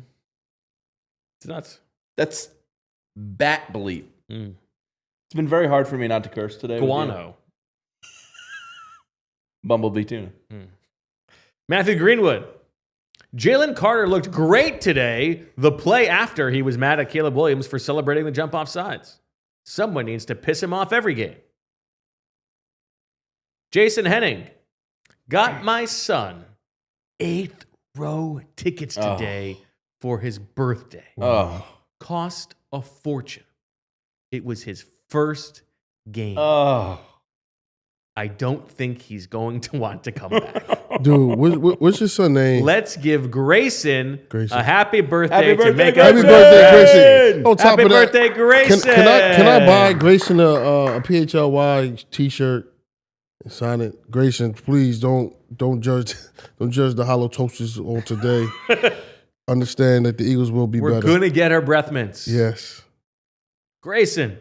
It's nuts.
That's bat bleep. It's been very hard for me not to curse today.
Guano.
Bumblebee tuna.
Matthew Greenwood. Jalen Carter looked great today. The play after he was mad at Caleb Williams for celebrating the jump off sides. Someone needs to piss him off every game. Jason Henning. Got my son 8th row tickets today for his birthday. Cost a fortune. It was his first game. I don't think he's going to want to come back.
Dude, what's your son's name?
Let's give Grayson,
Grayson.
a happy birthday,
Happy
to
birthday,
make
Happy
up
birthday, Grayson. On top
Happy
of that,
birthday, Grayson.
Can I buy Grayson a PHLY T-shirt and sign it? Grayson, please don't judge the hollow toasters on today. Understand that the Eagles will be
We're
better.
going to get her breath mints.
Yes.
Grayson.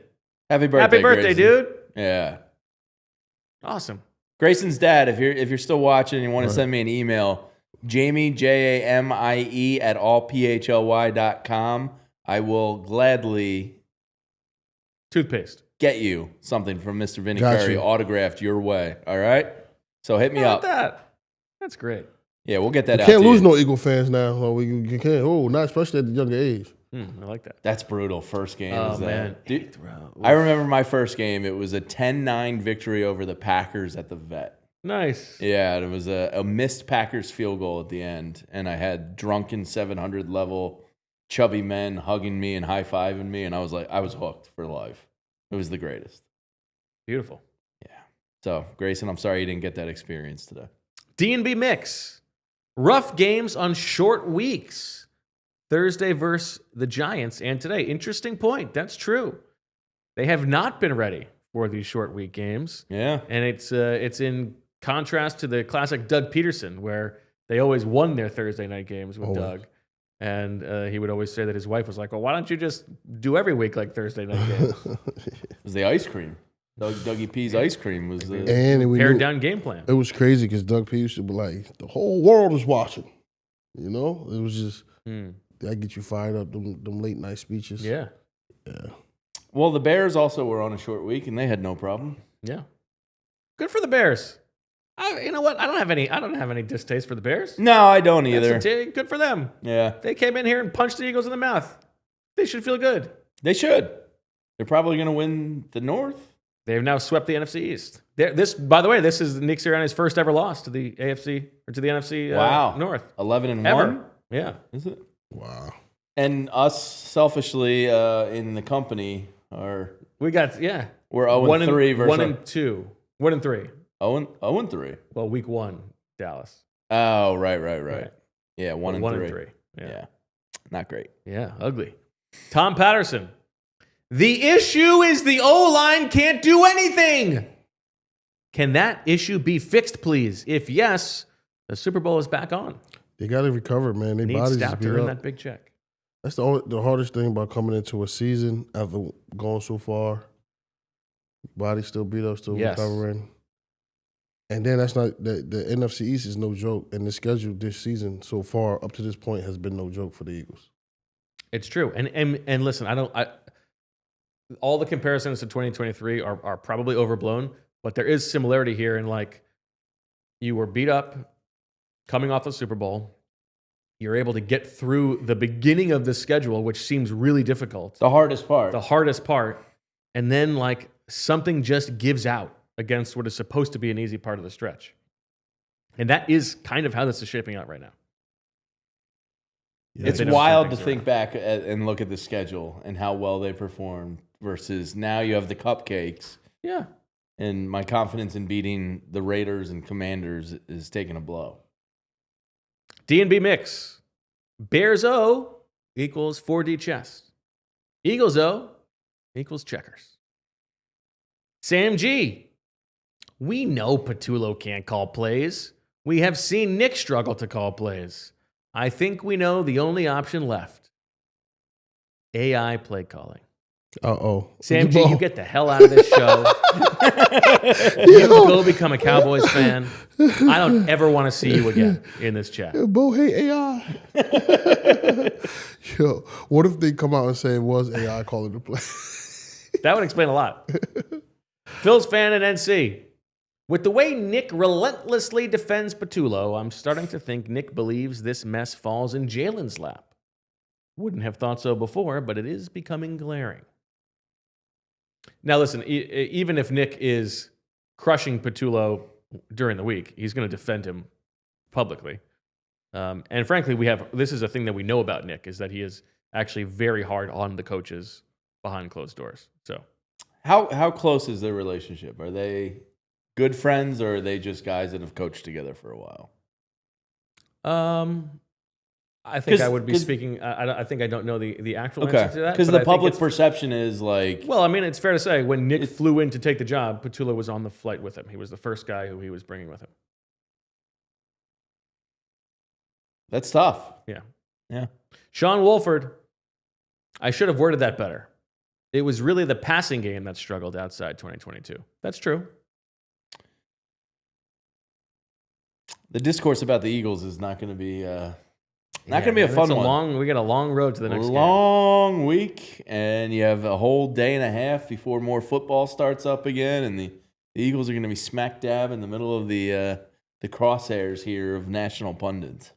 Happy birthday,
Happy birthday,
Grayson.
dude.
Yeah.
Awesome.
Grayson's dad, if you're still watching and you want to
Right.
send me an email, Jamie, JAMIE at allphly.com, I will gladly
Toothpaste.
get you something from Mr. Vinny
Got
Curry
you.
autographed your way. All right? So hit me
How
up.
about that? That's great.
Yeah, we'll get that
You
out
can't
to
lose
you.
no Eagle fans now. Oh, you can't. Oh, not especially at the younger age.
I like that.
That's brutal. First game.
Oh,
is that.
man.
Dude, I remember my first game. It was a 10-9 victory over the Packers at the Vet.
Nice.
Yeah, and it was a missed Packers field goal at the end. And I had drunken 700 level chubby men hugging me and high-fiving me. And I was hooked for life. It was the greatest.
Beautiful.
Yeah. So, Grayson, I'm sorry you didn't get that experience today.
D&B mix. Rough games on short weeks. Thursday versus the Giants and today. Interesting point. That's true. They have not been ready for these short week games.
Yeah.
And it's in contrast to the classic Doug Peterson, where they always won their Thursday night games with
Always.
Doug. And he would always say that his wife was like, well, why don't you just do every week like Thursday night games?
It was the ice cream. Dougie P's ice cream was the...
And we
Pared
knew,
down game plan.
it was crazy because Doug P used to be like, the whole world is watching. You know? It was just, that get you fired up, them late night speeches.
Yeah.
Yeah.
Well, the Bears also were on a short week, and they had no problem.
Yeah. Good for the Bears. You know what? I don't have any distaste for the Bears.
No, I don't either.
Good for them.
Yeah,
They came in here and punched the Eagles in the mouth. They should feel good.
they should. They're probably going to win the North.
They have now swept the NFC East. By the way, this is Nick Sirianni's first ever loss to the AFC or to the NFC
Wow.
North.
11-1?
Ever. Yeah.
Is it?
Wow.
And us, selfishly, in the company, we're
We're
0-3 versus...
1 and 2. 1 and 3.
0-3.
Well, week 1, Dallas.
Oh, right. Yeah, 1 and 3.
3.
Yeah. Not great.
Yeah, ugly. Tom Patterson. The issue is the O-line can't do anything. Can that issue be fixed, please? If yes, the Super Bowl is back on.
They got to recover, man. Their
Needs
bodies
Stout
just
to
beat
earn
up.
that big check.
That's the hardest thing about coming into a season after going so far. Body still beat up, still
Yes.
recovering. And then that's not the NFC East is no joke, and the schedule this season so far up to this point has been no joke for the Eagles.
It's true. And listen, all the comparisons to 2023 are probably overblown, but there is similarity here in like you were beat up coming off the Super Bowl. You're able to get through the beginning of the schedule, which seems really difficult.
The hardest part.
The hardest part. And then like something just gives out against what is supposed to be an easy part of the stretch. And that is kind of how this is shaping out right now.
Yeah.
It's
They don't
wild
turn
to
things
think
around.
back and look at the schedule and how well they performed versus now you have the cupcakes.
Yeah.
And my confidence in beating the Raiders and Commanders is taking a blow.
D&B mix. Bears O equals 4D chess. Eagles O equals checkers. Sam G. We know Patullo can't call plays. We have seen Nick struggle to call plays. I think we know the only option left. AI play calling.
Uh-oh.
Sam G, you get the hell out of this show. You go become a Cowboys fan. I don't ever want to see you again in this chat.
Bo hate AI. Yo, what if they come out and say it was AI calling the play?
That would explain a lot. Phil's fan and NC. With the way Nick relentlessly defends Patullo, I'm starting to think Nick believes this mess falls in Jalen's lap. Wouldn't have thought so before, but it is becoming glaring. Now listen, even if Nick is crushing Patullo during the week, he's going to defend him publicly. And frankly, this is a thing that we know about Nick, is that he is actually very hard on the coaches behind closed doors. So
How close is their relationship? Are they good friends or are they just guys that have coached together for a while?
I think I would be
'cause-
speaking. I think I don't know the actual
Okay.
answer to that.
Because
but
the
I think
public
it's-
perception is like,
Well, I mean, it's fair to say when Nick flew in to take the job, Patullo was on the flight with him. He was the first guy who he was bringing with him.
that's tough.
Yeah.
Yeah.
Sean Wolford, I should have worded that better. It was really the passing game that struggled outside 2022. That's true.
The discourse about the Eagles is not going to be not going to be a fun one.
We got a long road to the next game.
Long week, and you have a whole day and a half before more football starts up again, and the Eagles are going to be smack dab in the middle of the crosshairs here of national pundits.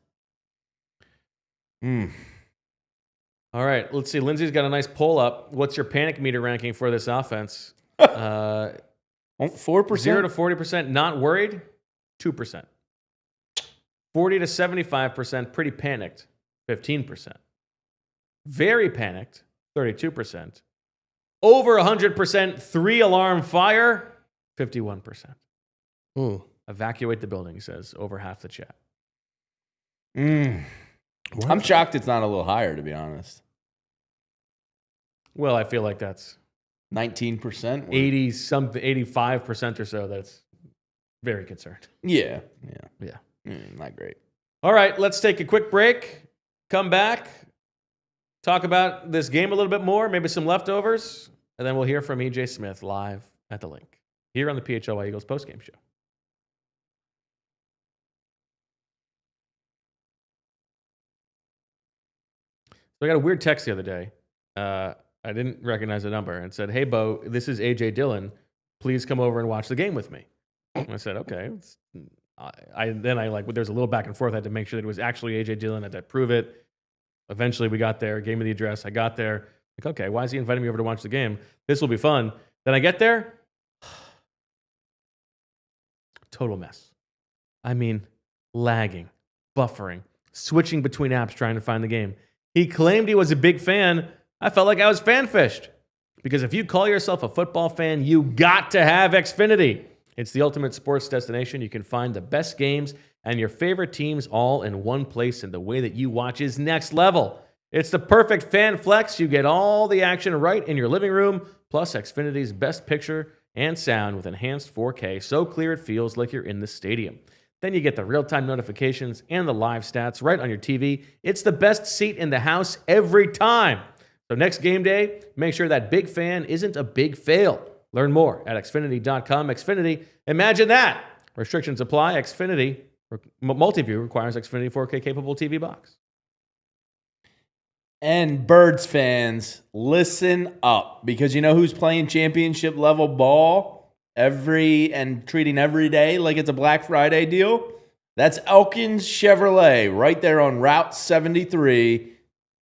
All right, let's see. Lindsay's got a nice poll up. What's your panic meter ranking for this offense?
4%?
0 to 40%, not worried, 2%. 40 to 75%, pretty panicked, 15%. Very panicked, 32%. Over 100%, 3-alarm fire, 51%. Evacuate the building, he says, over half the chat.
I'm shocked it's not a little higher, to be honest.
Well, I feel like that's
19%?
85% or so that's very concerned.
Yeah. Not great.
All right, let's take a quick break. Come back, talk about this game a little bit more, maybe some leftovers, and then we'll hear from EJ Smith live at the Linc here on the PHLY Eagles postgame show. So I got a weird text the other day. I didn't recognize the number and said, "Hey, Bo, this is AJ Dillon. Please come over and watch the game with me." And I said, "Okay." There's a little back and forth. I had to make sure that it was actually AJ Dillon. I had to prove it. Eventually, we got there. Gave me the address. I got there. Like, okay, why is he inviting me over to watch the game? This will be fun. Then I get there. Total mess. I mean, lagging, buffering, switching between apps trying to find the game. He claimed he was a big fan. I felt like I was fan-fished. Because if you call yourself a football fan, you got to have Xfinity. It's the ultimate sports destination. You can find the best games and your favorite teams all in one place, and the way that you watch is next level. It's the perfect fan flex. You get all the action right in your living room, plus Xfinity's best picture and sound with enhanced 4K, so clear it feels like you're in the stadium. Then you get the real-time notifications and the live stats right on your TV. It's the best seat in the house every time. So next game day, make sure that big fan isn't a big fail. Learn more at Xfinity.com. Xfinity, imagine that. Restrictions apply. Xfinity, Multiview requires Xfinity 4K capable TV box.
And Birds fans, listen up, because you know who's playing championship level ball and treating every day like it's a Black Friday deal? That's Elkins Chevrolet right there on Route 73,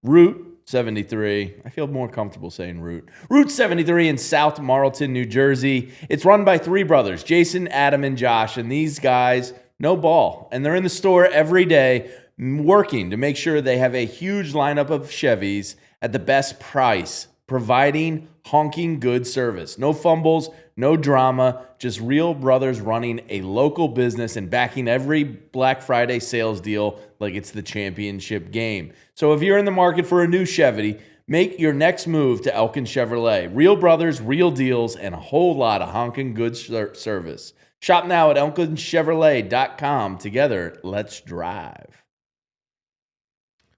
Route 73. I feel more comfortable saying Route 73 in South Marlton, New Jersey. It's run by three brothers, Jason, Adam, and Josh, and these guys know ball. And they're in the store every day working to make sure they have a huge lineup of Chevys at the best price, providing honking good service. No fumbles, no drama, just real brothers running a local business and backing every Black Friday sales deal like it's the championship game. So if you're in the market for a new Chevy, make your next move to Elkins Chevrolet. Real brothers, real deals, and a whole lot of honking good service. Shop now at elkinschevrolet.com. Together, let's drive.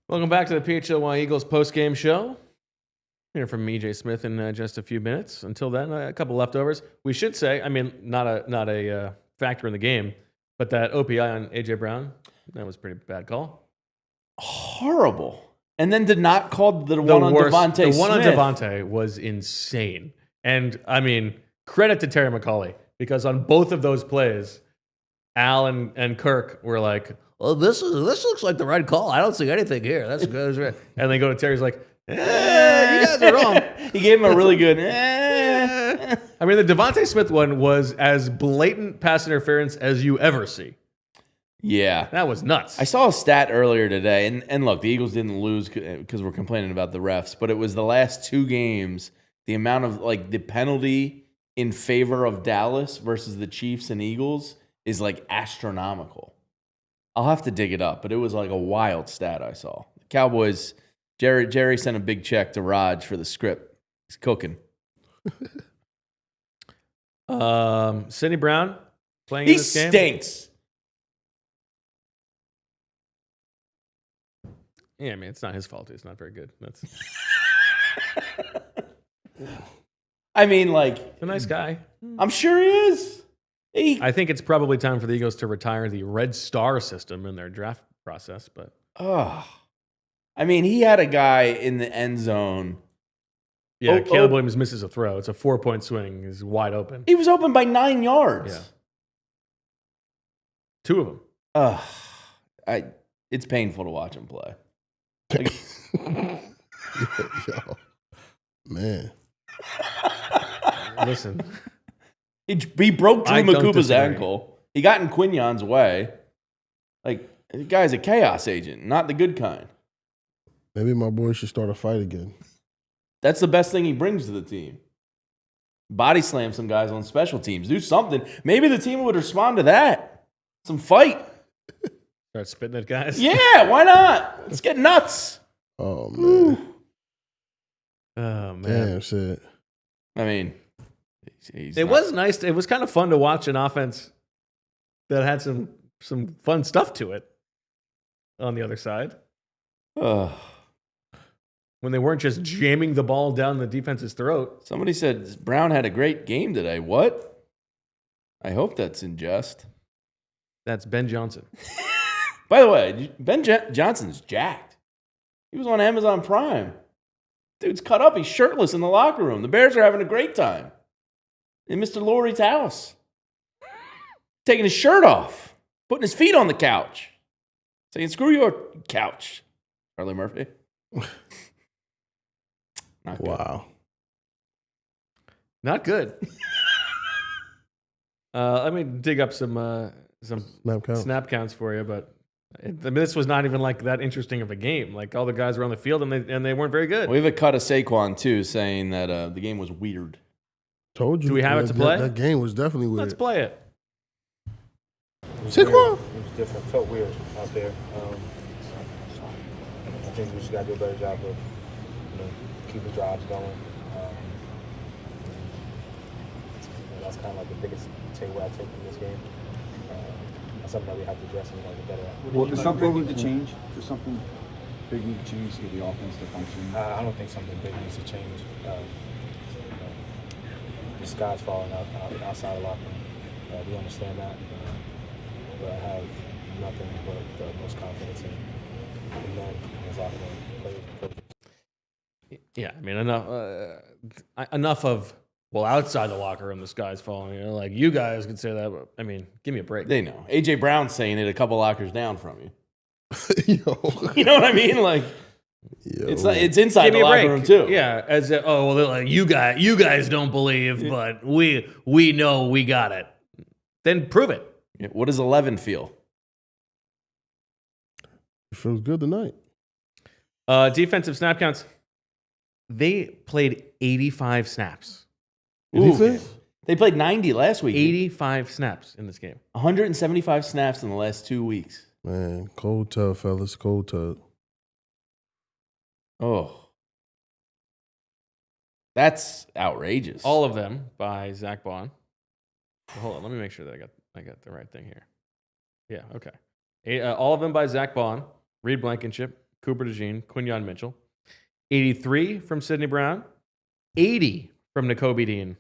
Welcome back to the PHLY Eagles postgame show. Hear from EJ Smith in just a few minutes. Until then, a couple leftovers. We should say, I mean, not a factor in the game, but that OPI on AJ Brown, that was a pretty bad call.
Horrible. And then did not call the one on DeVonta Smith.
The one on DeVonta was insane. And, I mean, credit to Terry McAuley, because on both of those plays, Al and Kirk were like, "Well, this looks like the right call. I don't see anything here. That's good." And they go to Terry's like, you guys are wrong.
He gave him a really good
I mean, the DeVonta Smith one was as blatant pass interference as you ever see.
Yeah.
That was nuts.
I saw a stat earlier today, and look, the Eagles didn't lose because we're complaining about the refs, but it was the last two games, the amount of, like, the penalty in favor of Dallas versus the Chiefs and Eagles is, like, astronomical. I'll have to dig it up, but it was like a wild stat I saw. Cowboys, Jerry sent a big check to Raj for the script. He's cooking.
Sidney Brown playing
He
in this game.
stinks.
Yeah, I mean, it's not his fault. He's not very good. That's
I mean, like,
a nice guy.
I'm sure he is.
I think it's probably time for the Eagles to retire the Red Star system in their draft process. But
I mean, he had a guy in the end zone.
yeah, Caleb Williams misses a throw. It's a 4-point swing. He's wide open.
He was open by 9 yards.
Yeah. 2 of them.
It's painful to watch him play.
Yo, man.
Listen,
He broke Drew
I don't
Makuba's
disagree.
ankle. He got in Quignon's way. Like, the guy's a chaos agent, not the good kind.
Maybe my boy should start a fight again.
That's the best thing he brings to the team. Body slam some guys on special teams. Do something. Maybe the team would respond to that. Some fight.
start spitting at guys.
Yeah, why not? Let's get nuts.
Oh, man.
Oh man.
Damn, shit.
I mean,
It was nice. It was kind of fun to watch an offense that had some fun stuff to it on the other side. When they weren't just jamming the ball down the defense's throat.
Somebody said Brown had a great game today. What? I hope that's in jest.
That's Ben Johnson.
By the way, Ben Johnson's jacked. He was on Amazon Prime. Dude's cut up. He's shirtless in the locker room. The Bears are having a great time in Mr. Lurie's house. Taking his shirt off, putting his feet on the couch, saying, "Screw your couch," Charlie Murphy. Not good.
Wow.
Not good. Let me dig up some snap counts for you, but this was not even like that interesting of a game. Like all the guys were on the field and they weren't very good.
We have a cut of Saquon too, saying that the game was weird.
Told you.
Do we have it to play?
That game was definitely weird.
Let's play it.
Saquon.
It was different. Felt weird out there. I think we just got to do a better job of keeping drives going. That's kind of like the biggest takeaway I take from this game. That's something that we have to address and we have to get better at.
Does something need to change? Does something big need to change to get the offense to function?
I don't think something big needs to change. The sky's falling out outside of locker room. We understand that. But I have nothing but the most confidence in men in this locker room, players, coaches.
Yeah, I mean enough of outside the locker room the sky's falling. Like you guys could say that, but I mean, give me a break.
They know. AJ Brown's saying it a couple lockers down from you.
Yo.
You know what I mean? Like it's inside
Give
the
me a
locker
break.
room too.
Yeah, as if, like you guys don't believe, but we know we got it. Then prove it.
Yeah, what does 11 feel?
It feels good tonight.
Defensive snap counts. They played 85 snaps.
Defense?
They played 90 last week.
85 snaps in this game.
175 snaps in the last 2 weeks.
Man, cold tub, fellas. Cold tub.
Oh. That's outrageous.
All of them by Zach Bond. Hold on, let me make sure that I got the right thing here. Yeah, okay. All of them by Zach Bond, Reed Blankenship, Cooper DeJean, Quinyon Mitchell. 83 from Sidney Brown. 80 from Nakobe Dean.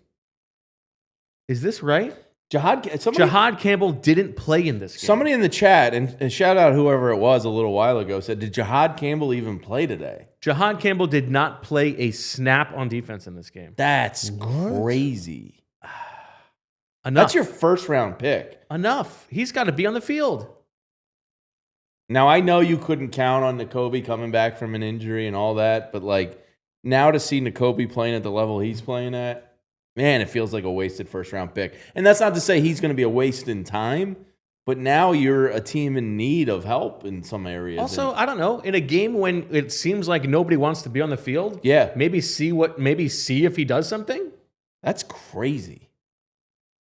Is this right? Jahad Campbell didn't play in this game.
Somebody in the chat, and shout out whoever it was a little while ago, said, did Jahad Campbell even play today?
Jahad Campbell did not play a snap on defense in this game.
That's crazy.
Enough.
That's your first round pick.
Enough. He's got to be on the field.
Now, I know you couldn't count on Nakobe coming back from an injury and all that, but like now to see Nakobe playing at the level he's playing at, man, it feels like a wasted first round pick. And that's not to say he's going to be a waste in time, but now you're a team in need of help in some areas.
Also, I don't know, in a game when it seems like nobody wants to be on the field,
yeah,
maybe see if he does something.
That's crazy.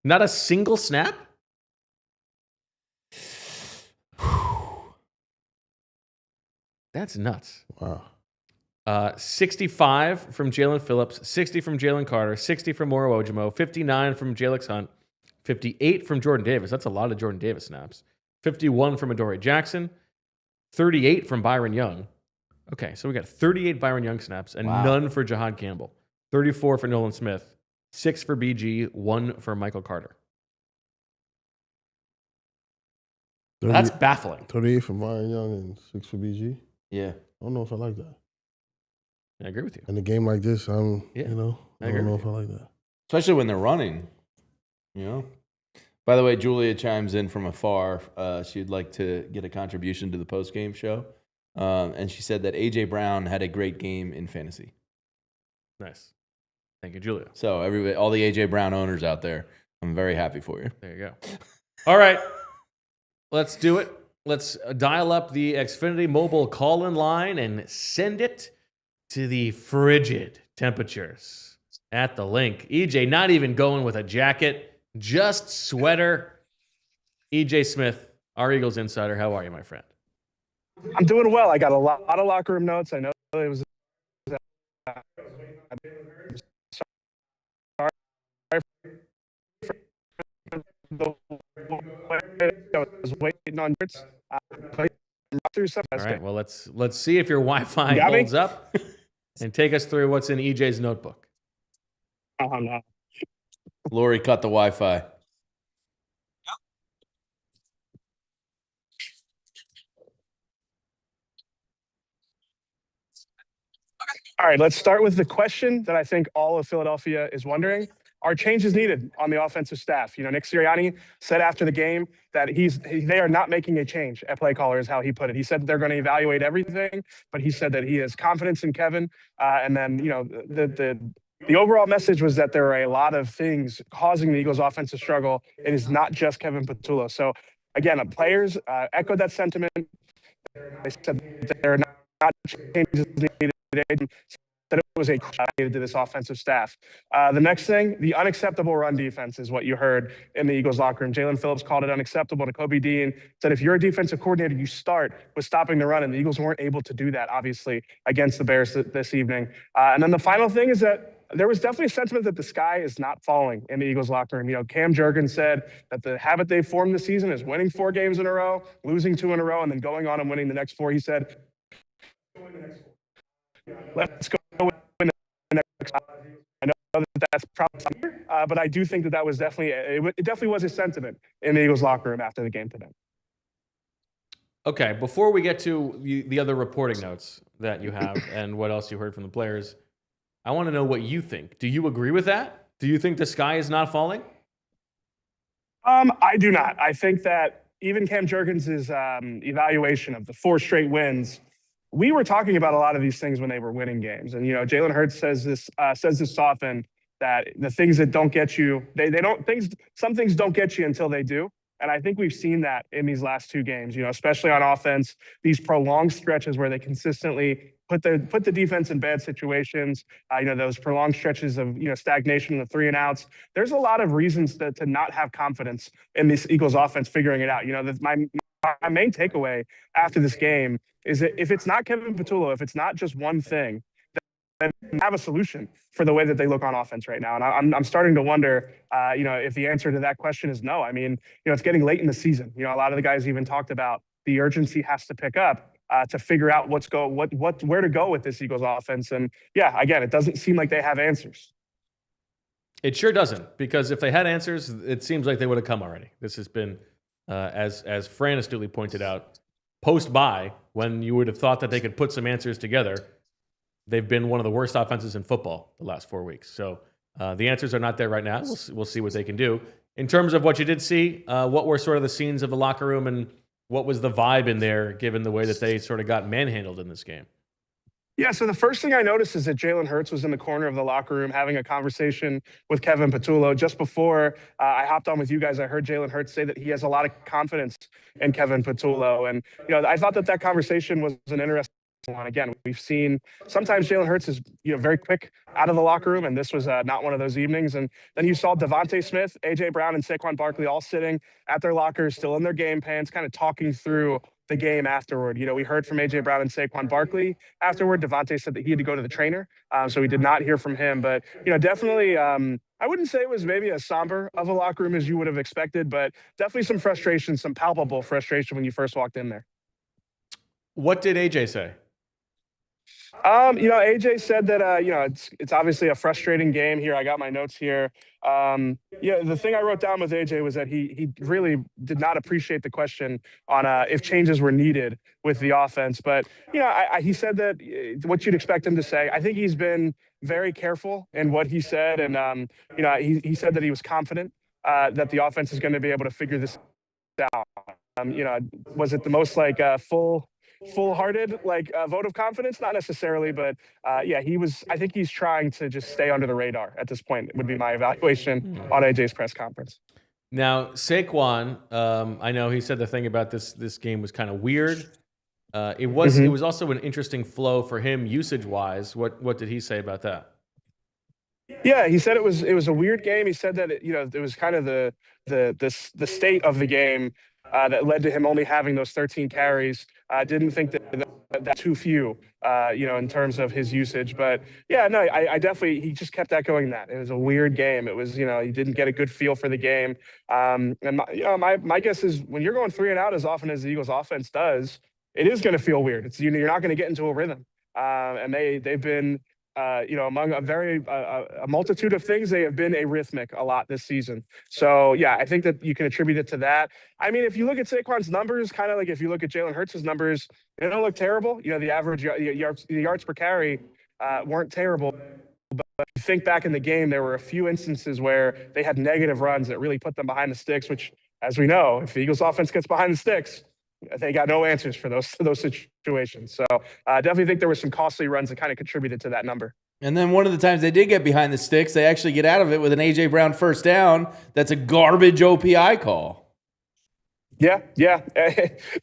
Not a single snap? That's nuts.
Wow.
65 from Jalen Phillips, 60 from Jalen Carter, 60 from Moro Ojimo, 59 from Jalix Hunt, 58 from Jordan Davis. That's a lot of Jordan Davis snaps. 51 from Adoree Jackson, 38 from Byron Young. Okay, so we got 38 Byron Young snaps and none for Jahad Campbell. 34 for Nolan Smith, 6 for BG, 1 for Michael Carter. That's baffling.
38 for Byron Young and 6 for BG.
Yeah.
I don't know if I like that.
I agree with you.
In a game like this, I don't know if I like that.
Especially when they're running, By the way, Julia chimes in from afar. She'd like to get a contribution to the postgame show. And she said that A.J. Brown had a great game in fantasy.
Nice. Thank you, Julia.
So everybody, all the A.J. Brown owners out there, I'm very happy for you.
There you go. All right. Let's do it. Let's dial up the Xfinity mobile call-in line and send it to the frigid temperatures at the Linc. EJ not even going with a jacket, just sweater. EJ Smith, our Eagles insider, how are you, my friend?
I'm doing well. I got a lot of locker room notes. I know it was I was waiting on through some.
All right, well, let's see if your Wi-Fi holds up and take us through what's in EJ's notebook.
Oh, no.
Lurie cut the Wi-Fi.
All right, let's start with the question that I think all of Philadelphia is wondering. Are changes needed on the offensive staff? Nick Sirianni said after the game that they are not making a change at play caller, is how he put it. He said that they're going to evaluate everything, but he said that he has confidence in Kevin. And then, the overall message was that there are a lot of things causing the Eagles' offensive struggle. It is not just Kevin Patullo. So, again, players echoed that sentiment. They said that there are not changes needed. That it was a to this offensive staff. The next thing, the unacceptable run defense is what you heard in the Eagles locker room. Jalen Phillips called it unacceptable. And Kobe Dean said, if you're a defensive coordinator, you start with stopping the run. And the Eagles weren't able to do that, obviously, against the Bears this evening. And then the final thing is that there was definitely a sentiment that the sky is not falling in the Eagles locker room. Cam Jurgens said that the habit they formed this season is winning 4 games in a row, losing 2 in a row, and then going on and winning the next 4. He said, let's go win the next 5. I know that's probably but I do think that was definitely it definitely was a sentiment in the Eagles locker room after the game today.
Okay, before we get to the other reporting notes that you have and what else you heard from the players, I want to know what you think. Do you agree with that? Do you think the sky is not falling?
I do not. I think that even Cam Jurgens' evaluation of the 4 straight wins, we were talking about a lot of these things when they were winning games. And, Jalen Hurts says this often, that the things that don't get you, some things don't get you until they do. And I think we've seen that in these last 2 games, especially on offense, these prolonged stretches where they consistently put the defense in bad situations, those prolonged stretches of, stagnation and the 3 and outs. There's a lot of reasons to not have confidence in this Eagles offense figuring it out. My main takeaway after this game is that if it's not Kevin Patullo, if it's not just one thing, then have a solution for the way that they look on offense right now. And I'm starting to wonder, if the answer to that question is no. I mean, it's getting late in the season. A lot of the guys even talked about the urgency has to pick up to figure out where to go with this Eagles offense. And yeah, again, it doesn't seem like they have answers.
It sure doesn't, because if they had answers, it seems like they would have come already. This has been, as Fran astutely pointed out, post-bye, when you would have thought that they could put some answers together, they've been one of the worst offenses in football the last 4 weeks. So the answers are not there right now. We'll see what they can do. In terms of what you did see, what were sort of the scenes of the locker room and what was the vibe in there, given the way that they sort of got manhandled in this game?
Yeah, so the first thing I noticed is that Jalen Hurts was in the corner of the locker room having a conversation with Kevin Patullo. Just before I hopped on with you guys, I heard Jalen Hurts say that he has a lot of confidence in Kevin Patullo. And, I thought that conversation was an interesting one. Again, we've seen sometimes Jalen Hurts is very quick out of the locker room, and this was not one of those evenings. And then you saw DeVonta Smith, AJ Brown, and Saquon Barkley all sitting at their lockers, still in their game pants, kind of talking through the game afterward. We heard from AJ Brown and Saquon Barkley afterward. DeVonta said that he had to go to the trainer, so we did not hear from him. But definitely, I wouldn't say it was maybe as somber of a locker room as you would have expected, but definitely some frustration, some palpable frustration when you first walked in there.
What did AJ say?
AJ said that it's obviously a frustrating game here. I got my notes here. The thing I wrote down with AJ was that he really did not appreciate the question on if changes were needed with the offense. But he said that what you'd expect him to say. I think he's been very careful in what he said, and he said that he was confident that the offense is going to be able to figure this out. Was it the most full-hearted vote of confidence? Not necessarily, but he was. I think he's trying to just stay under the radar at this point. Would be my evaluation on AJ's press conference.
Now Saquon, I know he said the thing about this game was kind of weird. It was also an interesting flow for him usage wise. What did he say about that?
Yeah, he said it was a weird game. He said that it was kind of the state of the game that led to him only having those 13 carries. I didn't think that too few, in terms of his usage. But I definitely, he just kept echoing that. It was a weird game. It was, he didn't get a good feel for the game. And my guess is when you're going 3 and out as often as the Eagles offense does, it is going to feel weird. It's, you're not going to get into a rhythm. And they've been, among a multitude of things, they have been arrhythmic a lot this season. So, I think that you can attribute it to that. I mean, if you look at Saquon's numbers, kind of like if you look at Jalen Hurts' numbers, they don't look terrible. The average yards per carry weren't terrible. But if you think back in the game, there were a few instances where they had negative runs that really put them behind the sticks, which, as we know, if the Eagles offense gets behind the sticks, they got no answers for those situations. So I definitely think there were some costly runs that kind of contributed to that number.
And then one of the times they did get behind the sticks, they actually get out of it with an A.J. Brown first down. That's a garbage OPI call.
Yeah.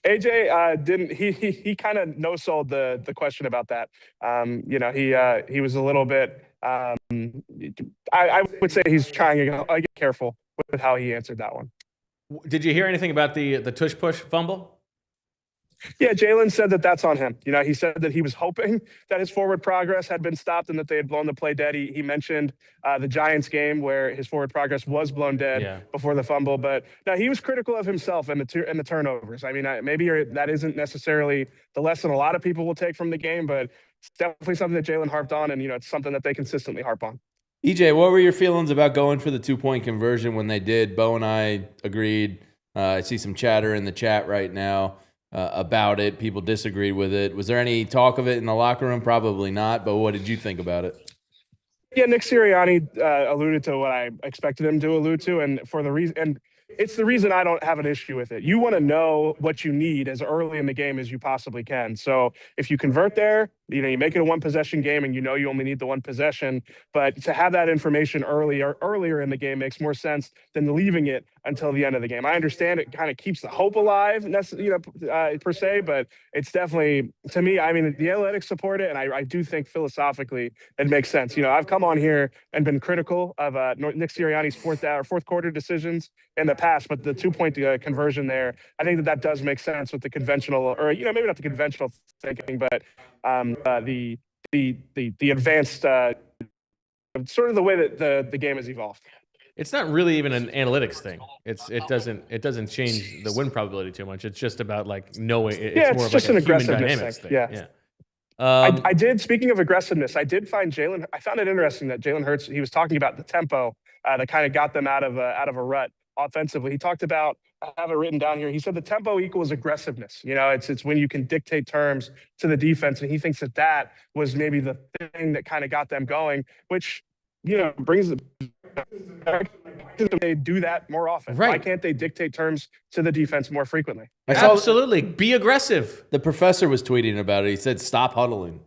AJ didn't. He kind of no-sold the question about that. He was a little bit. I would say he's trying to get careful with how he answered that one.
Did you hear anything about the tush push fumble?
Yeah, Jalen said that that's on him. He said that he was hoping that his forward progress had been stopped and that they had blown the play dead. He mentioned the Giants game where his forward progress was blown dead before the fumble. But now he was critical of himself and the turnovers. I mean, maybe that isn't necessarily the lesson a lot of people will take from the game, but it's definitely something that Jalen harped on, and it's something that they consistently harp on.
EJ, what were your feelings about going for the 2-point conversion when they did? Bo and I agreed. I see some chatter in the chat right now about it. People disagreed with it. Was there any talk of it in the locker room? Probably not, but what did you think about it?
Yeah, Nick Sirianni alluded to what I expected him to allude to, and for the reason, and it's the reason I don't have an issue with it. You want to know what you need as early in the game as you possibly can. So if you convert there, you make it a 1-possession game, and you only need the 1 possession. But to have that information earlier in the game makes more sense than leaving it until the end of the game. I understand it kind of keeps the hope alive, per se, but it's definitely, to me, I mean, the analytics support it, and I do think philosophically it makes sense. I've come on here and been critical of Nick Sirianni's fourth quarter decisions in the past, but the 2-point conversion there, I think that does make sense with the conventional, or maybe not the conventional thinking, but the advanced sort of the way that the game has evolved.
It's not really even an analytics thing. It doesn't change the win probability too much. It's just about knowing. It's more of
just
an
aggressiveness
thing.
Yeah. I did. Speaking of aggressiveness, I did find I found it interesting that Jalen Hurts. He was talking about the tempo that kind of got them out of a rut offensively. He talked about. I have it written down here. He said the tempo equals aggressiveness. It's when you can dictate terms to the defense, and he thinks that was maybe the thing that kind of got them going, which brings they do that more often.
Right.
Why can't they dictate terms to the defense more frequently?
Absolutely. Be aggressive.
The professor was tweeting about it. He said, "Stop huddling."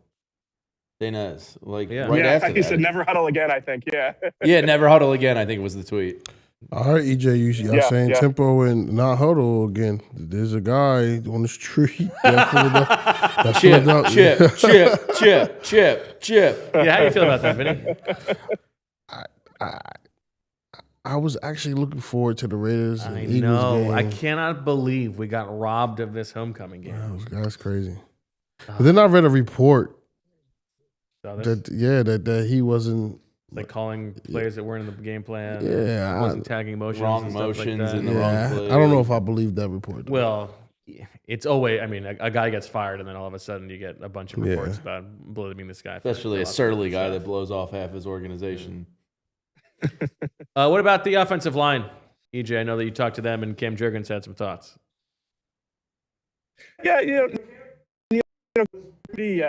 Right after
he
that.
said, "Never huddle again." I think. Yeah.
Yeah, never huddle again, I think was the tweet.
All right, EJ, y'all saying tempo and not huddle again. There's a guy on the street. That's
chip.
Yeah, how do you feel about that, Vinny?
I was actually looking forward to the Raiders and Eagles game.
I cannot believe we got robbed of this homecoming game.
That's crazy. But then I read a report that he wasn't
like calling players that weren't in the game plan.
Yeah,
wasn't tagging motions,
wrong motions
like
in the wrong play.
I don't know if I believe that report.
Well, it's always. I mean, a guy gets fired, and then all of a sudden you get a bunch of reports about blaming this guy,
especially a surly guy that blows off half his organization.
What about the offensive line, EJ? I know that you talked to them, and Cam Jurgens had some thoughts.
Yeah, pretty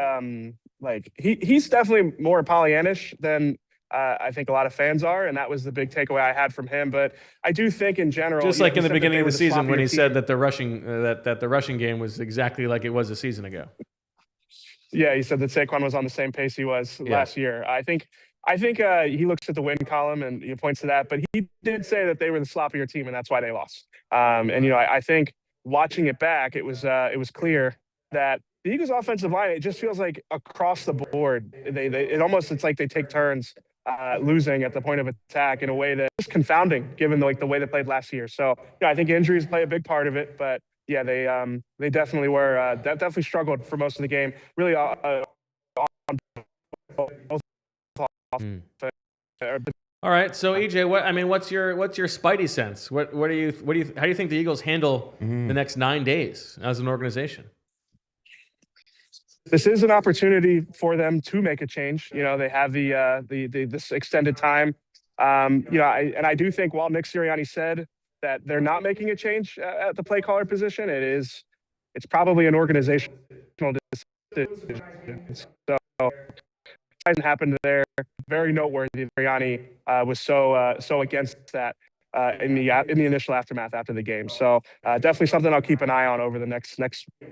like he's definitely more Pollyannish than I think a lot of fans are, and that was the big takeaway I had from him. But I do think in general,
just like in the beginning of the season when he said that the rushing that the rushing game was exactly like it was a season ago.
Yeah, he said that Saquon was on the same pace he was last year. I think he looks at the win column and he points to that, but he did say that they were the sloppier team and that's why they lost. And I think watching it back, it was clear that the Eagles' offensive line, it just feels like across the board, it's like they take turns losing at the point of attack in a way that's just confounding, given the way they played last year. So I think injuries play a big part of it, but yeah, they definitely were definitely struggled for most of the game. Really, on both.
All right, so EJ, what's your spidey sense? How do you think the Eagles handle the next 9 days as an organization?
This is an opportunity for them to make a change. They have this extended time. I do think while Nick Sirianni said that they're not making a change at the play caller position, it's probably an organizational decision. So hasn't happened there. Very noteworthy. Sirianni was so against that in the initial aftermath after the game. So definitely something I'll keep an eye on over the next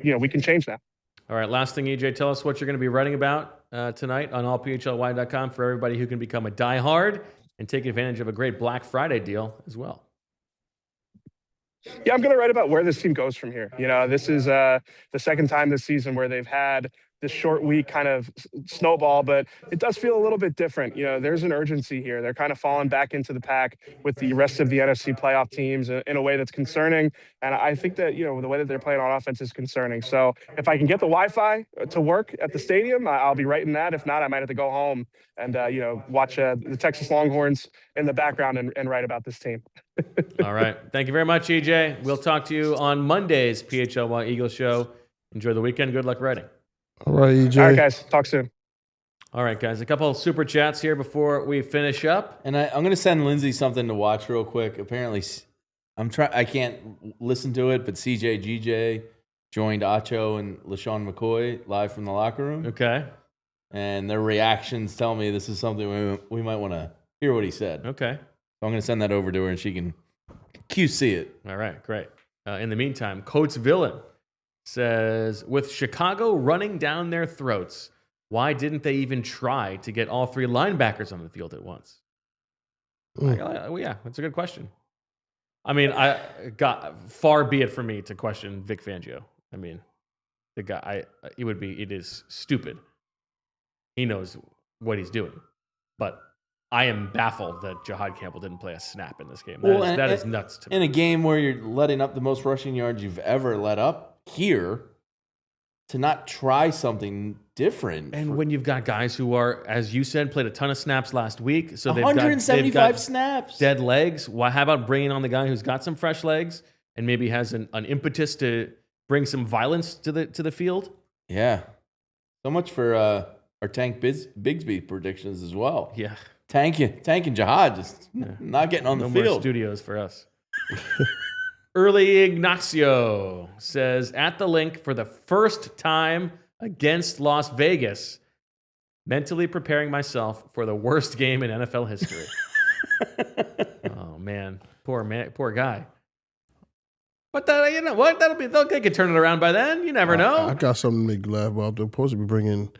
we can change that.
All right, last thing, EJ, tell us what you're going to be writing about tonight on allphly.com for everybody who can become a diehard and take advantage of a great Black Friday deal as well.
Yeah, I'm going to write about where this team goes from here. This is the second time this season where they've had this short week kind of snowball, but it does feel a little bit different. There's an urgency here. They're kind of falling back into the pack with the rest of the NFC playoff teams in a way that's concerning. And I think that, the way that they're playing on offense is concerning. So if I can get the Wi-Fi to work at the stadium, I'll be writing that. If not, I might have to go home and, watch the Texas Longhorns in the background and write about this team.
All right. Thank you very much, EJ. We'll talk to you on Monday's PHLY Eagles show. Enjoy the weekend. Good luck writing.
All right, EJ.
All right, guys. Talk soon.
All right, guys. A couple of super chats here before we finish up.
And I'm going to send Lindsay something to watch real quick. Apparently, I can't listen to it, but CJ GJ joined Acho and LaShawn McCoy live from the locker room.
Okay.
And their reactions tell me this is something we might want to hear what he said.
Okay.
So I'm going to send that over to her and she can QC it.
All right, great. In the meantime, Coates Villain says, with Chicago running down their throats, why didn't they even try to get all three linebackers on the field at once? Yeah, that's a good question. I mean, far be it from me to question Vic Fangio. I mean, the guy, it is stupid. He knows what he's doing. But I am baffled that Jahad Campbell didn't play a snap in this game. That is nuts to me.
In a game where you're letting up the most rushing yards you've ever let up here, to not try something different.
And when you've got guys who are, as you said, played a ton of snaps last week, so they've
175 snaps,
dead legs. How about bringing on the guy who's got some fresh legs and maybe has an impetus to bring some violence to the field?
Yeah. So much for our Tank Bigsby predictions as well.
Yeah.
Tank and Jahad just not getting on the field.
No more studios for us. Early Ignacio says, at the Linc for the first time against Las Vegas, mentally preparing myself for the worst game in NFL history. Oh, man. Poor guy. But you know what? They could turn it around by then. You never know.
I got something to make you laugh about. They're supposed to be bringing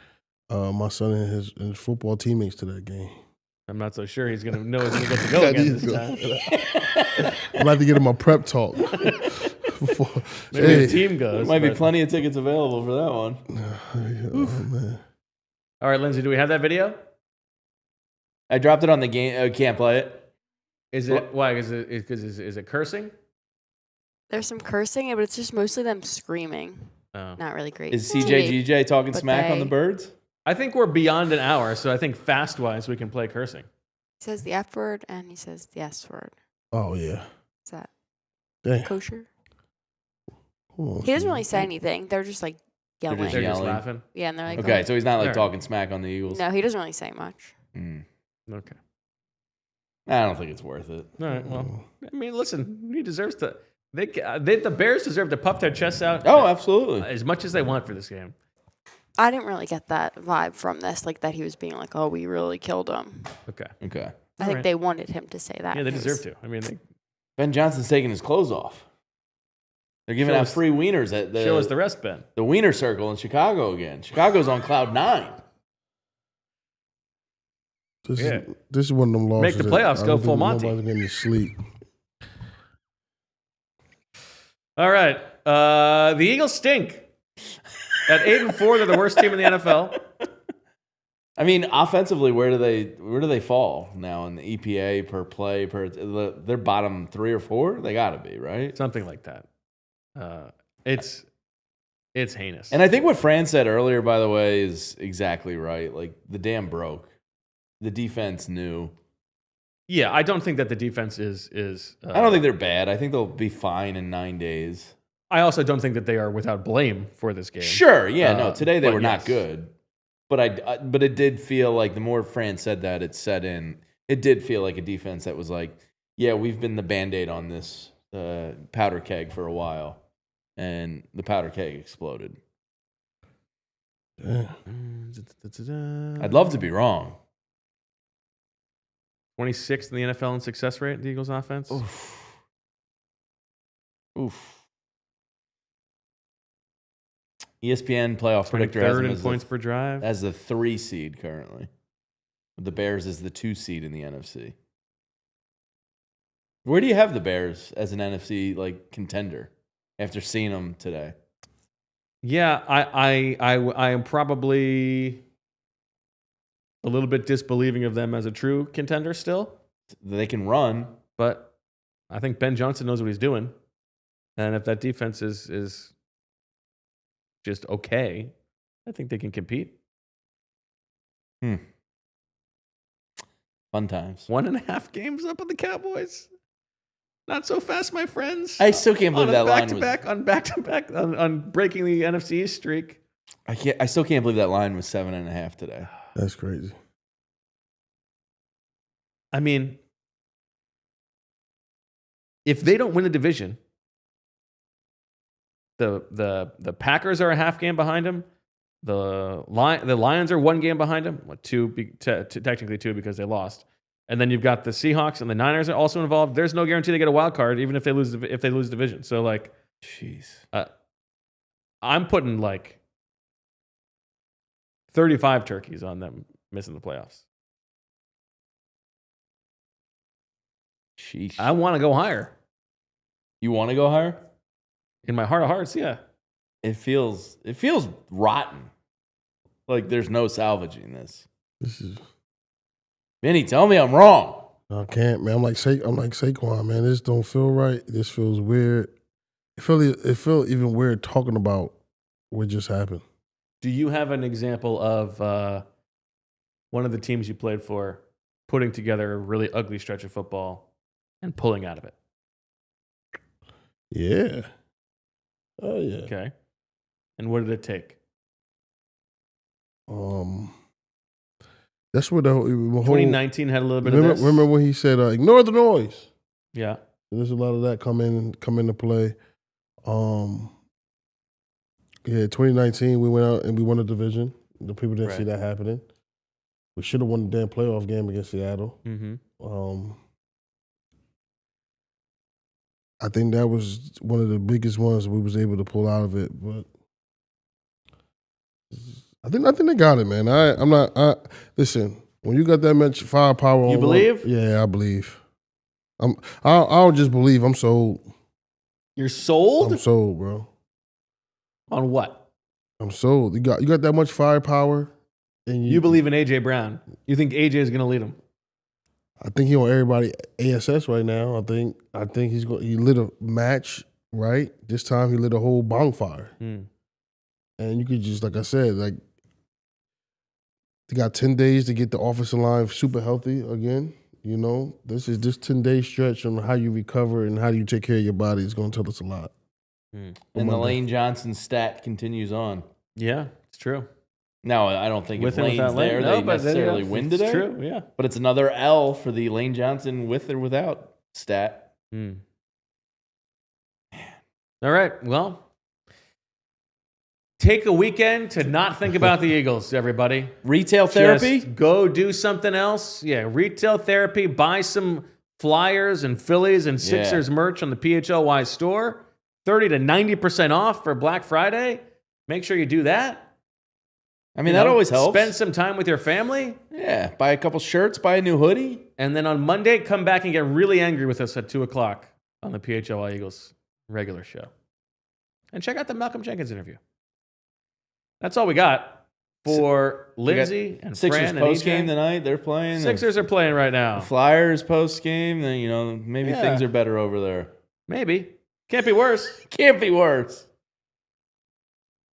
my son and his football teammates to that game.
I'm not so sure he's going to know he's going to get to go again this time.
I'd like to get him a prep talk.
Maybe the team goes.
There might be plenty of tickets available for that one.
Oh, man.
All right, Lindsay, do we have that video?
I dropped it on the game. Can't play it.
Is it why? Is it cursing?
There's some cursing, but it's just mostly them screaming.
Oh.
Not really great.
Is CJGJ talking smack on the birds?
I think we're beyond an hour, so I think fast-wise we can play cursing.
He says the F word and he says the S word.
Oh, yeah.
Is that
kosher?
He doesn't really say anything. They're just like yelling.
They're just
laughing?
Yeah, and they're like,
okay,
oh.
so he's not like talking smack on the Eagles.
No, he doesn't really say much.
Okay.
I don't think it's worth it.
All right, well, I mean, listen, he deserves to. The Bears deserve to puff their chests out.
Oh, absolutely.
As much as they want for this game.
I didn't really get that vibe from this, like that he was being like, "Oh, we really killed him."
Okay.
I think they wanted him to say that.
Yeah, they deserve to. I mean,
Ben Johnson's taking his clothes off. They're giving out free wieners at the.
Show us the rest, Ben.
The Wiener Circle in Chicago again. Chicago's on cloud 9.
This is one of them losses.
Make the playoffs, go full Monty.
Nobody's getting to sleep.
All right. The Eagles stink. At 8-4, they're the worst team in the NFL.
I mean, offensively, where do they fall now in the EPA per play they're bottom 3 or 4? They got to be, right?
Something like that. It's heinous.
And I think what Fran said earlier, by the way, is exactly right. Like, the dam broke. The defense knew.
Yeah, I don't think that the defense is
I don't think they're bad. I think they'll be fine in 9 days.
I also don't think that they are without blame for this game.
Sure, yeah, no. Today they were not
yes.
good, but it did feel like the more Fran said that, it set in. It did feel like a defense that was like, yeah, we've been the Band-Aid on this powder keg for a while, and the powder keg exploded. I'd love to be wrong.
26th in the NFL in success rate, the Eagles offense.
Oof. ESPN playoff predictor has them
in points per drive
as the 3 seed currently. The Bears is the 2 seed in the NFC. Where do you have the Bears as an NFC contender after seeing them today?
Yeah, I am probably a little bit disbelieving of them as a true contender still.
They can run,
but I think Ben Johnson knows what he's doing, and if that defense is just okay, I think they can compete.
Fun times.
1.5 games up on the Cowboys. Not so fast, my friends.
I still can't believe that line was
back-to-back on breaking the NFC East streak.
I still can't believe that line was 7.5 today.
That's crazy.
I mean, if they don't win the division, the Packers are a half game behind them. The Lions are 1 game behind them. Technically 2 because they lost. And then you've got the Seahawks and the Niners are also involved. There's no guarantee they get a wild card, even if they lose division. So
jeez,
I'm putting 35 turkeys on them missing the playoffs.
Sheesh.
I want to go higher.
You want to go higher?
In my heart of hearts, yeah.
It feels rotten. Like there's no salvaging this. Vinny, tell me I'm wrong.
I can't, man. I'm like Saquon, man. This don't feel right. This feels weird. It feel even weird talking about what just happened.
Do you have an example of one of the teams you played for putting together a really ugly stretch of football and pulling out of it?
Yeah. Oh yeah.
Okay. And what did it take?
That's what the whole
2019 had a little bit of this.
Remember when he said, "Ignore the noise."
Yeah.
There's a lot of that come into play. Yeah, 2019 we went out and we won the division. The people didn't see that happening. We should have won the damn playoff game against Seattle.
Mm-hmm.
I think that was one of the biggest ones we was able to pull out of it. But I think they got it, man. Listen. When you got that much firepower,
You believe?
Yeah, I believe. I don't just believe. I'm sold.
You're sold?
I'm sold, bro.
On what?
I'm sold. You got that much firepower, and
You believe in AJ Brown. You think AJ is going to lead him?
I think he on everybody ASS right now. I think he lit a match right this time. He lit a whole bonfire, and you could just like I said, like they got 10 days to get the offensive line super healthy again. You know, this 10-day stretch on how you recover and how you take care of your body is going to tell us a lot.
And the Lane Johnson stat continues on.
Yeah, it's true.
No, I don't think
With
if
and
Lane's
without Lane.
there,
No,
they
but
necessarily
yeah,
win
it's
today.
true, yeah.
But it's another L for the Lane Johnson with or without stat.
All right, well, take a weekend to not think about the Eagles, everybody.
Retail therapy?
Just go do something else. Yeah, retail therapy. Buy some Flyers and Phillies and Sixers merch on the PHLY store. 30 to 90% off for Black Friday. Make sure you do that.
I mean, that always helps.
Spend some time with your family.
Yeah, buy a couple shirts, buy a new hoodie.
And then on Monday, come back and get really angry with us at 2 o'clock on the PHLY Eagles regular show. And check out the Malcolm Jenkins interview. That's all we got for Lindsay and
Sixers
Fran and
post game
EJ.
tonight. They're playing.
Sixers are playing right now.
The Flyers post game. Then maybe things are better over there.
Maybe. Can't be worse.
Can't be worse.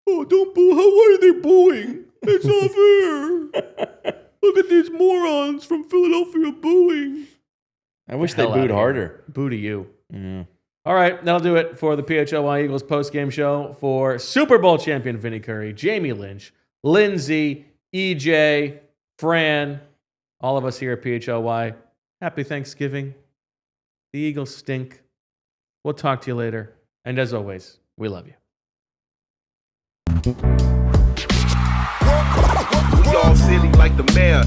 Oh, don't boo. Why are they booing? It's not fair. Look at these morons from Philadelphia booing.
I wish they booed harder.
Boo to you.
Yeah.
All right, that'll do it for the PHLY Eagles post-game show for Super Bowl champion Vinny Curry, Jamie Lynch, Lindsay, EJ, Fran, all of us here at PHLY. Happy Thanksgiving. The Eagles stink. We'll talk to you later. And as always, we love you.
We all silly like the mayor.